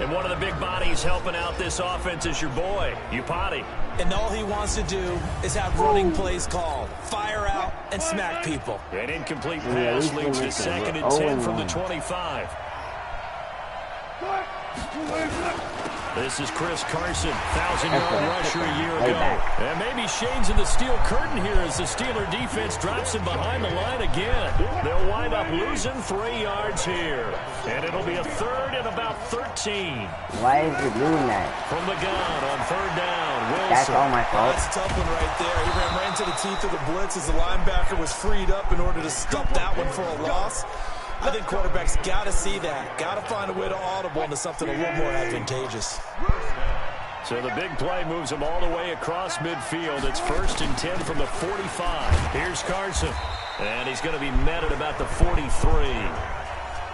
And one of the big bodies helping out this offense is your boy, Upati. And all he wants to do is have running plays called. Fire out and smack people. An incomplete pass leads to 2nd and 10 from the 25. This is Chris Carson, 1,000-yard rusher a year ago. And maybe Shane's in the steel curtain here as the Steeler defense drops him behind the line again. They'll wind up losing 3 yards here. And it'll be a 3rd and about 13. Why is it doing that? From the gun on 3rd down, Wilson. That's all my fault. That's a tough one right there. He ran right into the teeth of the blitz as the linebacker was freed up in order to stop that one for a loss. I think quarterbacks got to see that. Got to find a way to audible into something a little more advantageous. So the big play moves him all the way across midfield. It's 1st and 10 from the 45. Here's Carson. And he's going to be met at about the 43.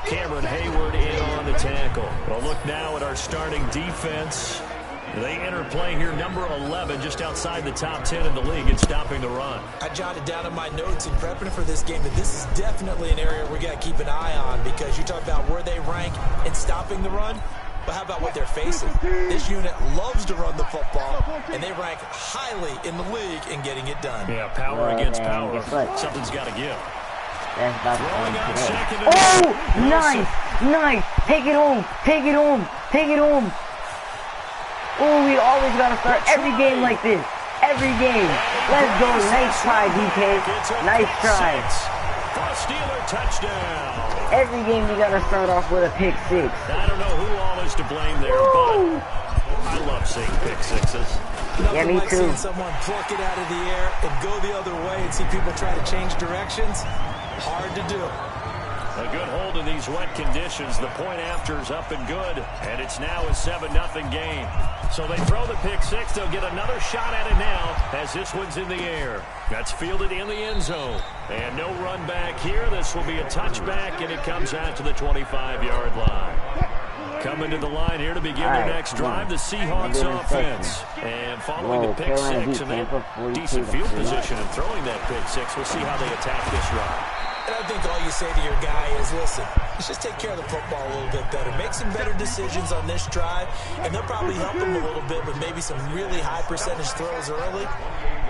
Cameron Hayward in on the tackle. Well, look now at our starting defense. They enter play here, number 11, just outside the top 10 in the league in stopping the run. I jotted down in my notes in prepping for this game that this is definitely an area we got to keep an eye on because you talk about where they rank in stopping the run, but how about what they're facing? This unit loves to run the football, and they rank highly in the league in getting it done. Yeah, power against power. Something's got to give. That's about to nice! Nice! Take it home! Take it home! Take it home! Oh, we always got to start every game like this. Every game. Let's go. Nice try, DK. Nice try. For a Steeler touchdown. Every game we got to start off with a pick 6. I don't know who all is to blame there, but I love seeing pick 6s. Yeah, me like too. Seeing someone pluck it out of the air and go the other way and see people try to change directions. Hard to do. A good hold in these wet conditions. The point after is up and good, and it's now a 7-0 game. So they throw the pick six. They'll get another shot at it now as this one's in the air. That's fielded in the end zone. And no run back here. This will be a touchback, and it comes out to the 25-yard line. Coming to the line here to begin their next drive, the Seahawks offense. And following the pick six and a decent field position and throwing that pick six, we'll see how they attack this run. And I think all you say to your guy is, listen, let's just take care of the football a little bit better. Make some better decisions on this drive, and they'll probably help him a little bit with maybe some really high percentage throws early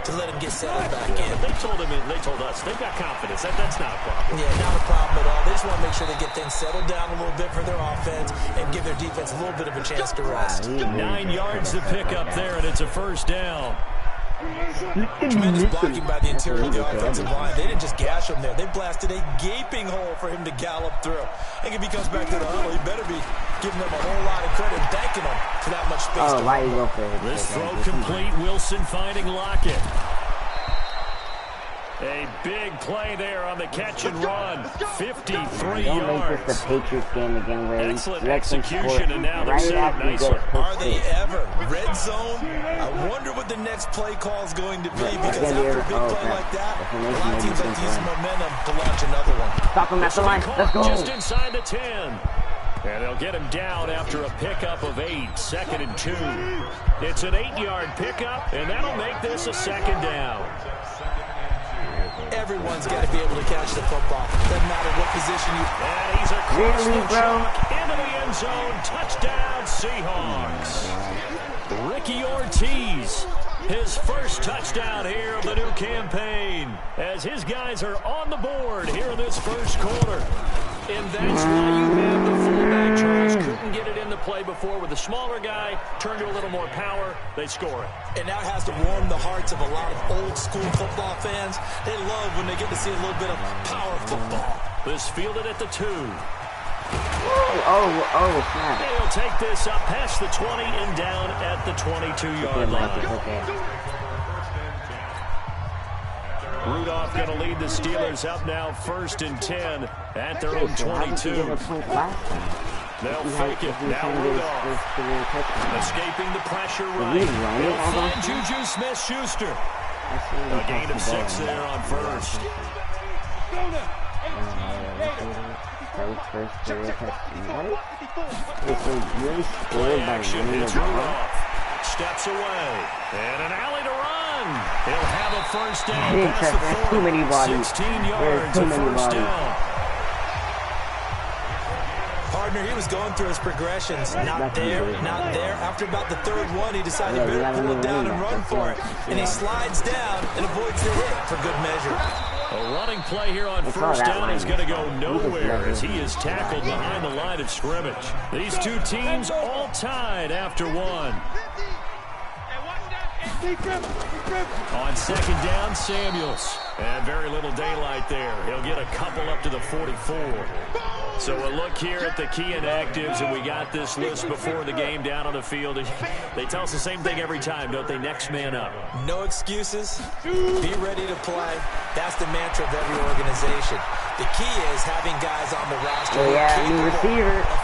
to let him get settled back in. They told us, they've got confidence. That's not a problem. Yeah, not a problem at all. They just want to make sure they get things settled down a little bit for their offense and give their defense a little bit of a chance to rest. 9 yards to pick up there, and it's a first down. Tremendous blocking by the interior of the offensive line. They didn't just gash him there. They blasted a gaping hole for him to gallop through. I think if he comes back to the huddle, he better be giving them a whole lot of credit and thanking them for that much space. This throw complete. Wilson finding Lockett. A big play there on the catch and run. 53 yards. Don't make this the Patriots game again where excellent execution, and now they're set up nicely. Are they ever? Red zone? I wonder what the next play call is going to be, because after a big play like that, a lot of teams like to use momentum to launch another one. Stop him at the line. Let's go. Just inside the 10. And they'll get him down after a pickup of 8, 2nd and 2. It's an 8-yard pickup, and that'll make this a 2nd down. Everyone's got to be able to catch the football. Doesn't matter what position you... And he's across the chalk into the end zone. Touchdown, Seahawks. Ricky Ortiz, his first touchdown here of the new campaign, as his guys are on the board here in this first quarter. And that's why you have the fullback. Charles couldn't get it in the play before with the smaller guy. Turned to a little more power. They score it. And that has to warm the hearts of a lot of old-school football fans. They love when they get to see a little bit of power football. This fielded at the 2. Snap. They'll take this up past the 20 and down at the 22-yard line. Rudolph going to lead the Steelers up now 1st and 10 at their own 22. They'll fake it. Now Rudolph escaping the pressure right. They'll find Juju Smith-Schuster. A gain of 6 there on first. Action. It's Rudolph. Steps away. And an alley to run. He'll have a first down. There's too many bodies. 16 yards of first down. Partner, he was going through his progressions. Not there, not there. After about the 3rd one, he decided to better pull it down and run for it. And he slides down and avoids the hit for good measure. A running play here on first down is going to go nowhere as he is tackled behind the line of scrimmage. These two teams all tied after one. On 2nd down, Samuels. And very little daylight there. He'll get a couple up to the 44. So a look here at the key inactives, and we got this list before the game down on the field. They tell us the same thing every time, don't they? Next man up. No excuses. Be ready to play. That's the mantra of every organization. The key is having guys on the roster who are capable of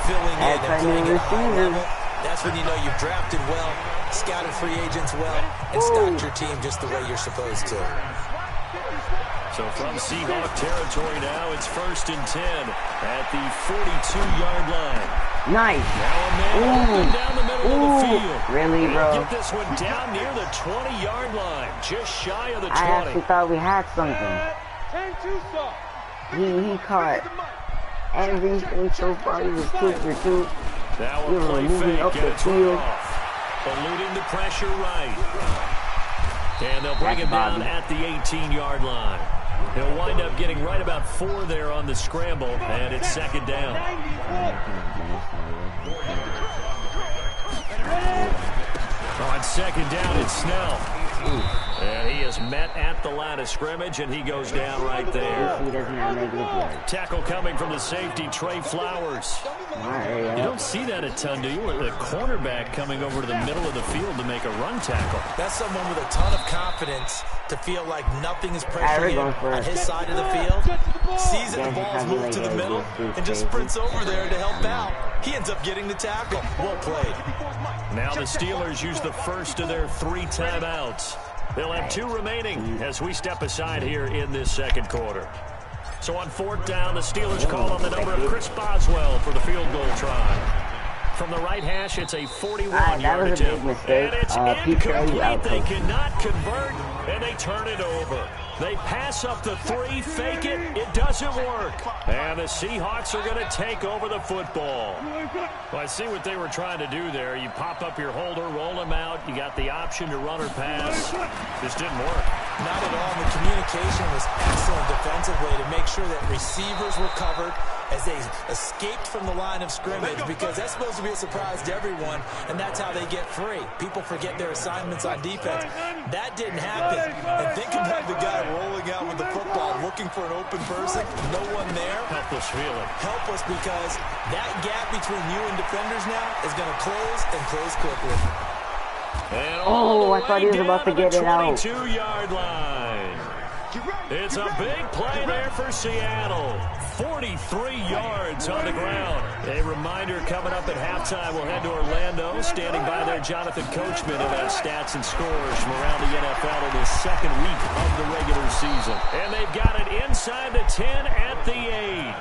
filling in and playing at a high level. That's when you know you've drafted well, scouted free agents well, and stocked your team just the way you're supposed to. So from Seahawk territory now, it's 1st and 10 at the 42-yard line. Nice. Now a man open down the middle of the field. Really, bro? Get this one down near the 20-yard line, just shy of the 20. I actually thought we had something. He caught everything so far. He was 2 for 2. Now a play fake, and it's Rudolph. Eluding the pressure right. And they'll bring him down at the 18-yard line. He'll wind up getting right about 4 there on the scramble, and it's 2nd down. On 2nd down, it's Snell. And he is met at the line of scrimmage, and he goes down right there. He doesn't have negative yards. Tackle coming from the safety, Trey Flowers. You don't see that a ton, do you? The cornerback coming over to the middle of the field to make a run tackle. That's someone with a ton of confidence to feel like nothing is pressuring him on his side of the field. Sees that the ball's moved to the middle and just sprints over there to help out. He ends up getting the tackle. Well played. Now the Steelers use the first of their 3 timeouts. They'll have 2 remaining as we step aside here in this second quarter. So on 4th down, the Steelers call on the number of Chris Boswell for the field goal try. From the right hash, it's a 41-yard attempt. And it's incomplete. They cannot convert, and they turn it over. They pass up the 3, fake it. It doesn't work. And the Seahawks are going to take over the football. Well, I see what they were trying to do there. You pop up your holder, roll him out. You got the option to run or pass. Just didn't work. Not at all. The communication was excellent defensively to make sure that receivers were covered as they escaped from the line of scrimmage, because that's supposed to be a surprise to everyone, and that's how they get free. People forget their assignments on defense. That didn't happen. And think about the guy rolling out with the football, looking for an open person, no one there. Helpless feeling. Helpless, because that gap between you and defenders now is going to close and close quickly. And I thought he was about to get it out. 22-yard line. It's a big play there for Seattle. 43 yards on the ground. A reminder, coming up at halftime, we'll head to Orlando. Standing by there, Jonathan Coachman, who has stats and scores from around the NFL in the second week of the regular season. And they've got it inside the 10 at the 8.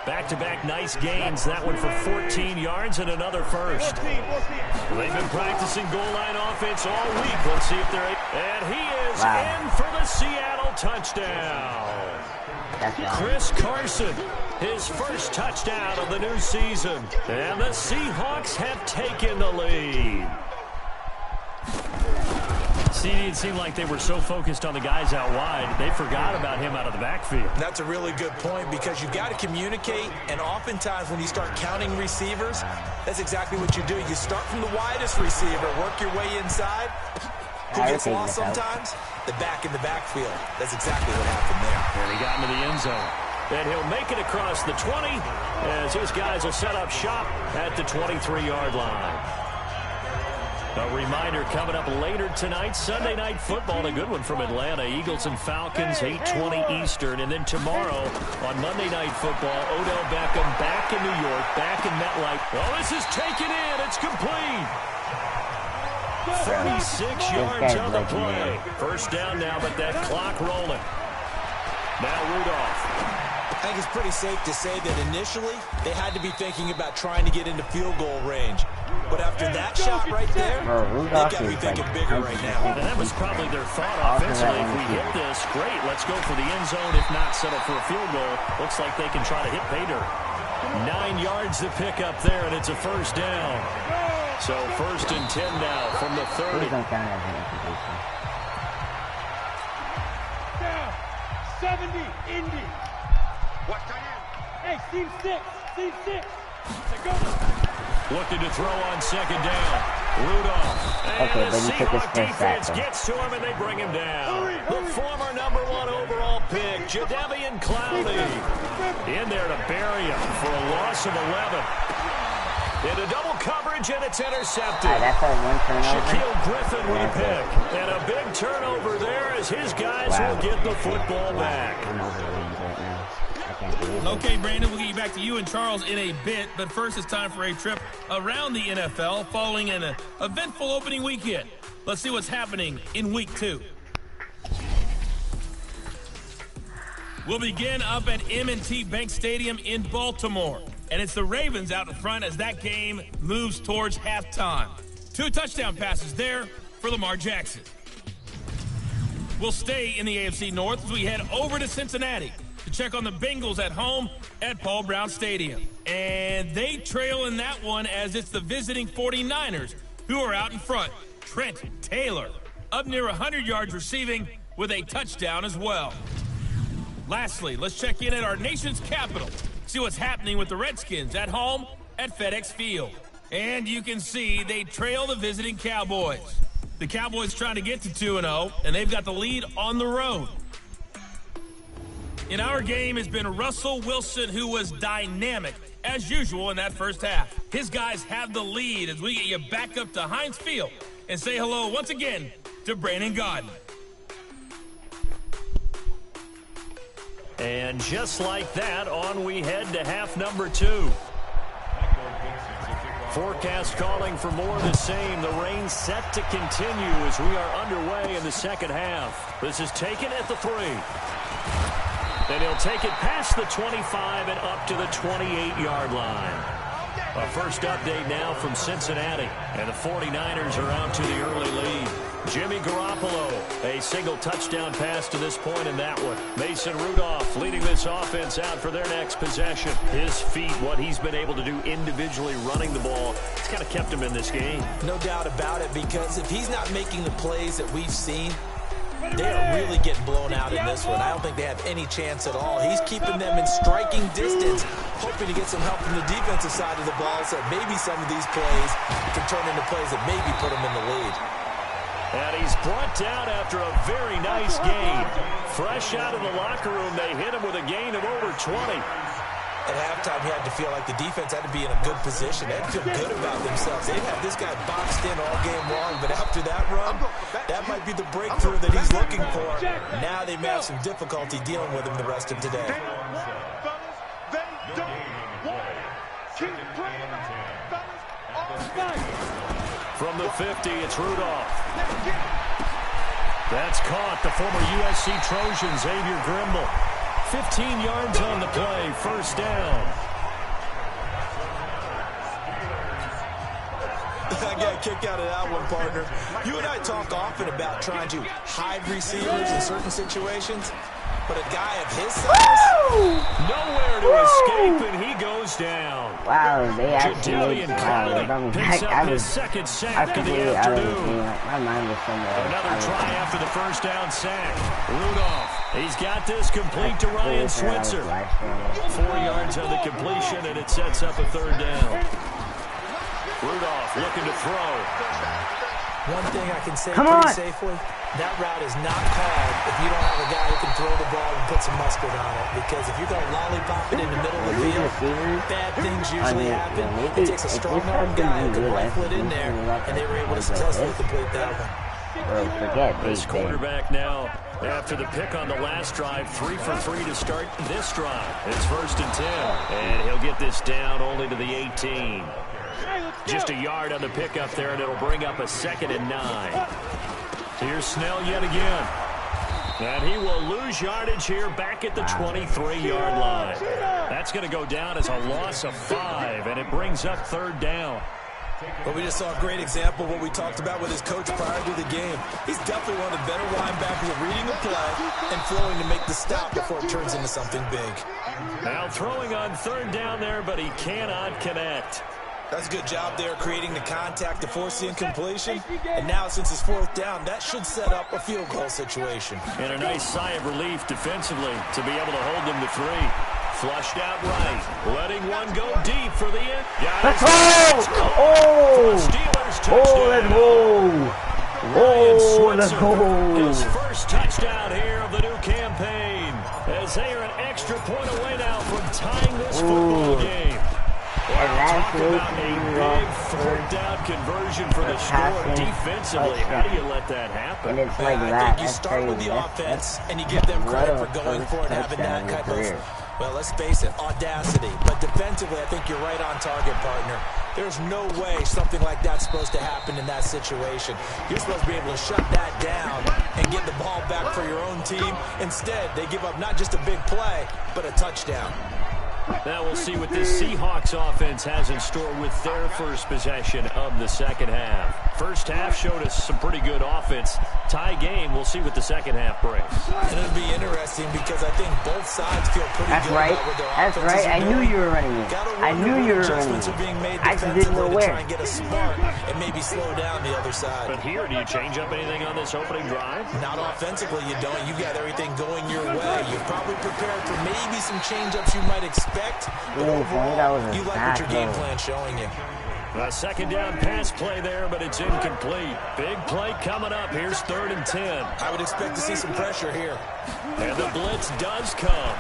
Back-to-back nice gains. That one for 14 yards and another first. They've been practicing goal line offense all week. Let's see if they're... And he is in for the Seattle touchdown. Chris Carson, his first touchdown of the new season. And the Seahawks have taken the lead. See, it seemed like they were so focused on the guys out wide, they forgot about him out of the backfield. That's a really good point, because you've got to communicate, and oftentimes when you start counting receivers, that's exactly what you do. You start from the widest receiver, work your way inside. Who gets lost sometimes? The back in the backfield. That's exactly what happened there. And he got into the end zone. And he'll make it across the 20 as his guys will set up shop at the 23-yard line. A reminder, coming up later tonight, Sunday Night Football, a good one from Atlanta. Eagles and Falcons, 8:20 Eastern. And then tomorrow on Monday Night Football, Odell Beckham back in New York, back in MetLife. Oh, this is taken in. It's complete. 36 yards on the play. First down now, but that clock rolling. Now Rudolph. I think it's pretty safe to say that initially they had to be thinking about trying to get into field goal range. But after that shot right there, they've got to be thinking bigger right now. And that was probably their thought offensively. If we hit this, great, let's go for the end zone. If not, settle for a field goal. Looks like they can try to hit pay dirt. 9 yards to pick up there, and it's a first down. So 1st and 10 now from the 30. Please don't count as an incompletion. Down. 70, Indy. Hey, team 6. Team 6. Go. Looking to throw on 2nd down. Rudolph. And the Seahawks defense gets to him, and they bring him down. The former #1 overall pick, Jadeveon Clowney, in there to bury him for a loss of 11. Into double coverage, and it's intercepted. That's our one turnover. Shaquille Griffin with a pick. And a big turnover there as his guys will get the football back. I'm overwhelmed right now. I can't believe it. Okay, Brandon, we'll get you back to you and Charles in a bit. But first, it's time for a trip around the NFL following an eventful opening weekend. Let's see what's happening in Week 2. We'll begin up at M&T Bank Stadium in Baltimore. And it's the Ravens out in front as that game moves towards halftime. 2 touchdown passes there for Lamar Jackson. We'll stay in the AFC North as we head over to Cincinnati to check on the Bengals at home at Paul Brown Stadium. And they trail in that one as it's the visiting 49ers who are out in front. Trent Taylor up near 100 yards receiving with a touchdown as well. Lastly, let's check in at our nation's capital. See what's happening with the Redskins at home at FedEx Field. And you can see they trail the visiting Cowboys. The Cowboys trying to get to 2-0, and they've got the lead on the road. In our game has been Russell Wilson, who was dynamic, as usual, in that first half. His guys have the lead as we get you back up to Heinz Field and say hello once again to Brandon Gaudin. And just like that, on we head to half number 2. Forecast calling for more of the same. The rain set to continue as we are underway in the second half. This is taken at the 3. And he'll take it past the 25 and up to the 28-yard line. A first update now from Cincinnati. And the 49ers are out to the early lead. Jimmy Garoppolo, a single touchdown pass to this point in that one. Mason Rudolph leading this offense out for their next possession. His feet, what he's been able to do individually running the ball, it's kind of kept him in this game. No doubt about it, because if he's not making the plays that we've seen, they are really getting blown out in this one. I don't think they have any chance at all. He's keeping them in striking distance, hoping to get some help from the defensive side of the ball so maybe some of these plays can turn into plays that maybe put him in the lead. And he's brought down after a very nice game. Fresh out of the locker room, they hit him with a gain of over 20. At halftime, he had to feel like the defense had to be in a good position. They had to feel good about themselves. They had this guy boxed in all game long, but after that run, that might be the breakthrough that he's looking for. Now they may have some difficulty dealing with him the rest of today. From the 50, it's Rudolph. That's caught. The former USC Trojan, Xavier Grimble. 15 yards on the play, first down. I got a kick out of that one, partner. You and I talk often about trying to hide receivers in certain situations, but a guy of his size, nowhere to escape, and he goes down. Wow, they actually made his second sack of the afternoon. My mind was somewhere. Another try after the first down sack. Rudolph, he's got this complete to Ryan Switzer. 4 yards on the completion, and it sets up a third down. Rudolph looking to throw. One thing I can say pretty safely, that route is not called if you don't have a guy who can throw the ball and put some mustard on it. Because if you're going to lollipop it in the middle of the field, bad things usually happen. It takes a strong arm guy who can rifle it in there, and they were able to successfully complete that one. This quarterback now, after the pick on the last drive, 3 for 3 to start this drive. It's 1st and 10, and he'll get this down only to the 18. Just a yard on the pickup there, and it'll bring up a 2nd and 9. Here's Snell yet again. And he will lose yardage here back at the 23-yard line. That's going to go down as a loss of 5, and it brings up 3rd down. But we just saw a great example of what we talked about with his coach prior to the game. He's definitely one of the better linebackers at reading the play and flowing to make the stop before it turns into something big. Now throwing on 3rd down there, but he cannot connect. That's a good job there creating the contact to force the incompletion. And now since it's 4th down, that should set up a field goal situation. And a nice sigh of relief defensively to be able to hold them to 3. Flushed out right. Letting one go deep for the end. Let's go! Oh! Steelers touchdown. Let's go! Oh, let's go! His first touchdown here of the new campaign. As they are an extra point away now from tying this football game. Talk about a big 4th down conversion for the score defensively. How do you let that happen? And it's like I think you start with the offense and you give them credit for going for it and having that type of, well, let's face it, audacity. But defensively, I think you're right on target, partner. There's no way something like that's supposed to happen in that situation. You're supposed to be able to shut that down and get the ball back for your own team. Instead, they give up not just a big play, but a touchdown. Now we'll see what this Seahawks offense has in store with their first possession of the second half. First half showed us some pretty good offense. Tie game, we'll see what the second half brings. And it'll be interesting because I think both sides feel pretty good about what their offenses are doing. I knew you were running it. I knew you were running it. Are being made I just didn't know to where. try and get a spark and maybe slow down the other side. But here, do you change up anything on this opening drive? Not offensively, you don't. You got everything going your way. You're probably prepared for maybe some change-ups you might expect. But overall, you like what your game plan's showing you. A second down pass play there, but it's incomplete. Big play coming up. Here's 3rd and 10. I would expect to see some pressure here. And the blitz does come.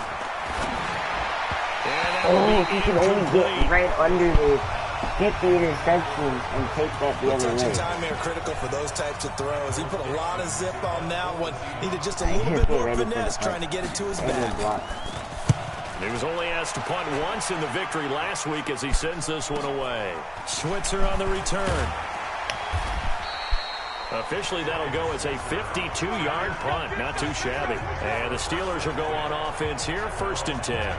Oh, he can only get right under this, get the interception, and take that the other way. Touch and time are critical for those types of throws. He put a lot of zip on that one. Needed just a little bit more finesse trying to get it to his back. He was only asked to punt once in the victory last week as he sends this one away. Switzer on the return. Officially, that'll go as a 52-yard punt. Not too shabby. And the Steelers will go on offense here, 1st and 10.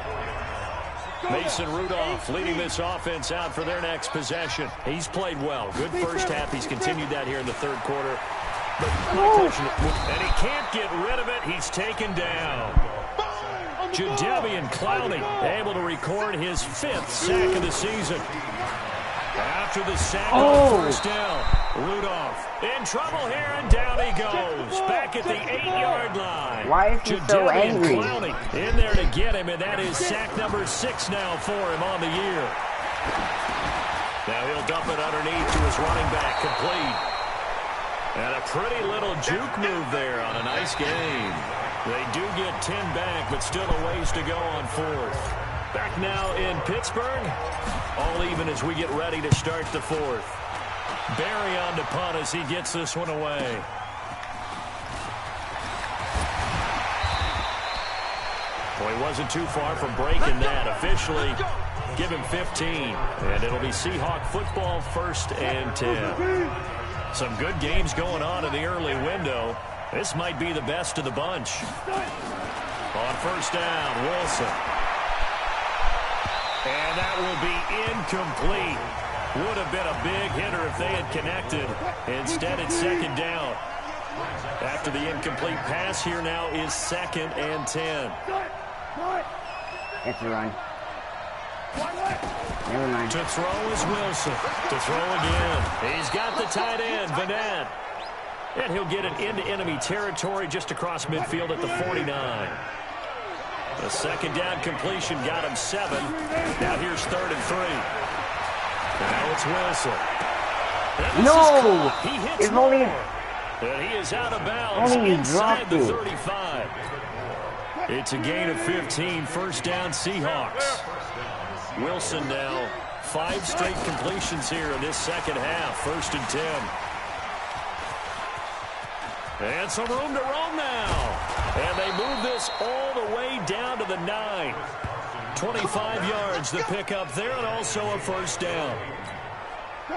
Mason Rudolph leading this offense out for their next possession. He's played well. Good first half. He's continued that here in the 3rd quarter. And he can't get rid of it. He's taken down. Jadeveon Clowney able to record his 5th sack of the season. After the sack on 1st down, Rudolph in trouble here, and down he goes. Back at the 8-yard line. Why is he so angry? Clowney in there to get him, and that is sack number 6 now for him on the year. Now he'll dump it underneath to his running back, complete. And a pretty little juke move there on a nice game. They do get 10 back, but still a ways to go on 4th. Back now in Pittsburgh. All even as we get ready to start the 4th. Barry on to punt as he gets this one away. Well, he wasn't too far from breaking that. Officially, give him 15. And it'll be Seahawk football, 1st and 10. Some good games going on in the early window. This might be the best of the bunch. On 1st down, Wilson. And that will be incomplete. Would have been a big hitter if they had connected. Instead, it's 2nd down. After the incomplete pass, here now is 2nd and 10. It's a run. Never mind. To throw is Wilson. To throw again. He's got the tight end, Vanette. And he'll get it into enemy territory just across midfield at the 49. The 2nd down completion got him 7. Now here's 3rd and 3. Now it's Wilson. No! He hits it's only... And he is out of bounds inside the 35. It's a gain of 15. 1st down Seahawks. Wilson now 5 straight completions here in this 2nd half. 1st and 10. And some room to roam now. And they move this all the way down to the 9. 25 yards the pickup there, and also a 1st down.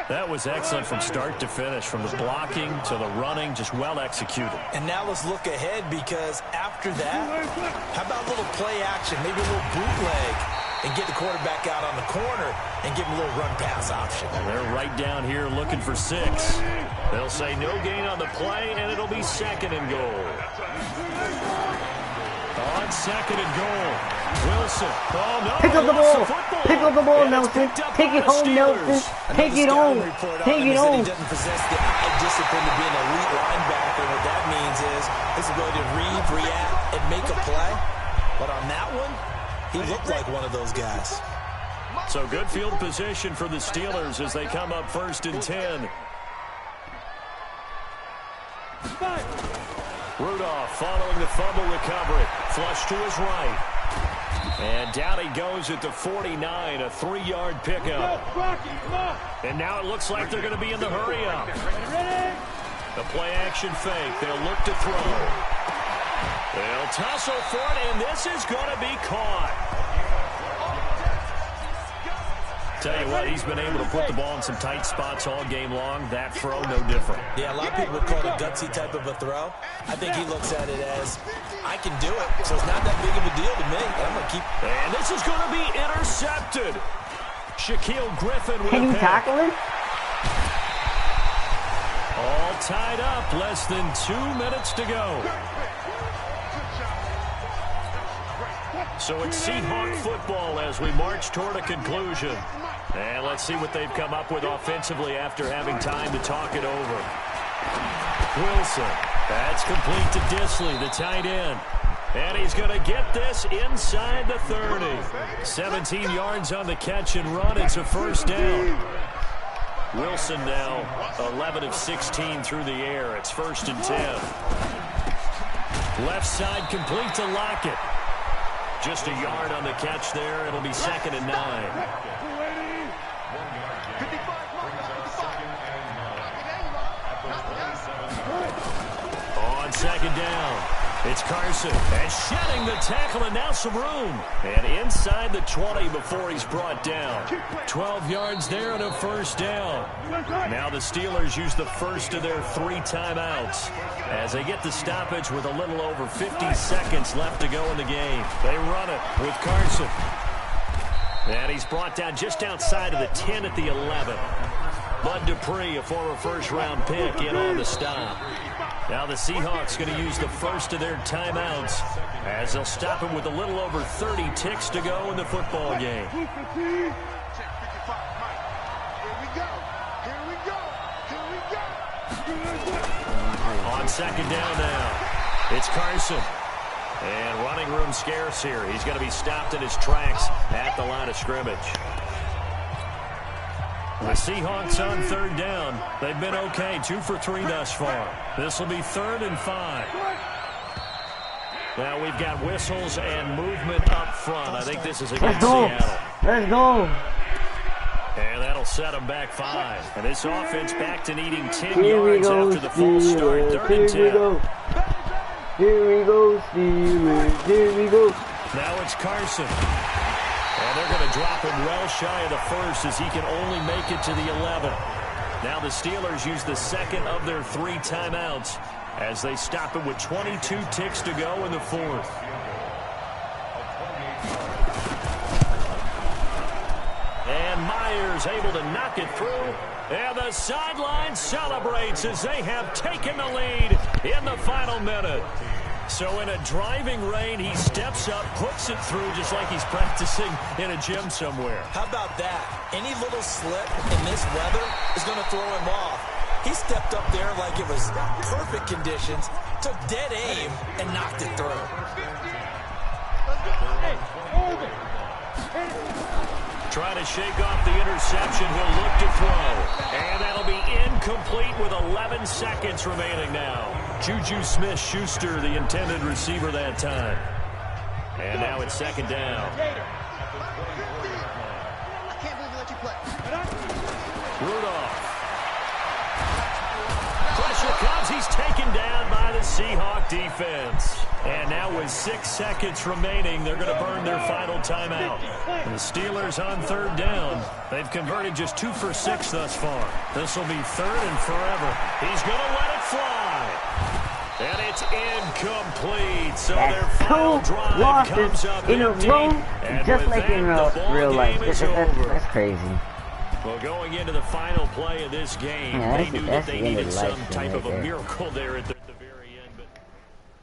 That was excellent from start to finish, from the blocking to the running, just well executed. And now let's look ahead, because after that, how about a little play action, maybe a little bootleg, and get the quarterback out on the corner and give him a little run-pass option. And they're right down here looking for 6. They'll say no gain on the play, and it'll be 2nd and goal. On 2nd and goal, Wilson. Oh, no. Pick up the ball. Pick up the ball, Nelson. Take it home, Nelson. Take it home. Take it home. He doesn't possess the eye discipline to be an elite linebacker. What that means is his ability to read, react, and make a play. But on that one, he looked like one of those guys. So good field position for the Steelers as they come up 1st and 10. Rudolph following the fumble recovery. Flush to his right. And down he goes at the 49, a 3-yard pickup. And now it looks like they're going to be in the hurry-up. The play-action fake. They'll look to throw. They'll tussle for it, and this is going to be caught. Tell you what, he's been able to put the ball in some tight spots all game long. That throw, no different. Yeah, a lot of people would call it a gutsy type of a throw. I think he looks at it as, I can do it, so it's not that big of a deal to me. I'm going to keep... And this is going to be intercepted. Shaquille Griffin with Can you tackle him? All tied up, less than 2 minutes to go. So it's Seahawk football as we march toward a conclusion. And let's see what they've come up with offensively after having time to talk it over. Wilson, that's complete to Disley, the tight end. And he's going to get this inside the 30. 17 yards on the catch and run. It's a 1st down. Wilson now 11 of 16 through the air. It's 1st and 10. Left side complete to Lockett. Just a yard on the catch there. It'll be 2nd and 9. On 2nd down, it's Carson. And shedding the tackle, and now some room. And inside the 20 before he's brought down. 12 yards there and a 1st down. Now the Steelers use the first of their 3 timeouts as they get the stoppage with a little over 50 seconds left to go in the game. They run it with Carson. And he's brought down just outside of the 10 at the 11. Bud Dupree, a former first-round pick, in on the stop. Now the Seahawks going to use the first of their timeouts as they'll stop him with a little over 30 ticks to go in the football game. On 2nd down now, it's Carson. And running room scarce here. He's going to be stopped in his tracks at the line of scrimmage. The Seahawks on 3rd down. They've been okay, 2 for 3 thus far. This will be 3rd and 5. Now we've got whistles and movement up front. I think this is against Seattle. Let's go. And that'll set them back 5. And this offense back to needing 10 yards after the false start. 3rd and 10. Here we go, Steelers. Here we go. Now it's Carson. And they're going to drop him well shy of the 1st as he can only make it to the 11. Now the Steelers use the 2nd of their 3 timeouts as they stop him with 22 ticks to go in the 4th. And Myers able to knock it through. And the sideline celebrates as they have taken the lead in the final minute. So in a driving rain, he steps up, puts it through just like he's practicing in a gym somewhere. How about that? Any little slip in this weather is going to throw him off. He stepped up there like it was perfect conditions, took dead aim, and knocked it through. Trying to shake off the interception. He'll look to throw. And that'll be incomplete with 11 seconds remaining now. Juju Smith-Schuster, the intended receiver that time. And now it's 2nd down. Rudolph. Pressure comes. He's taken down by the Seahawk defense. And now with 6 seconds remaining, they're going to burn their final timeout. And the Steelers on 3rd down. They've converted just 2 for 6 thus far. This will be 3rd and forever. He's going to let it fly. And it's incomplete. So their final drive comes up in a row, and just like in real life. That's crazy. Well, going into the final play of this game, they knew that they needed some type of a miracle there at the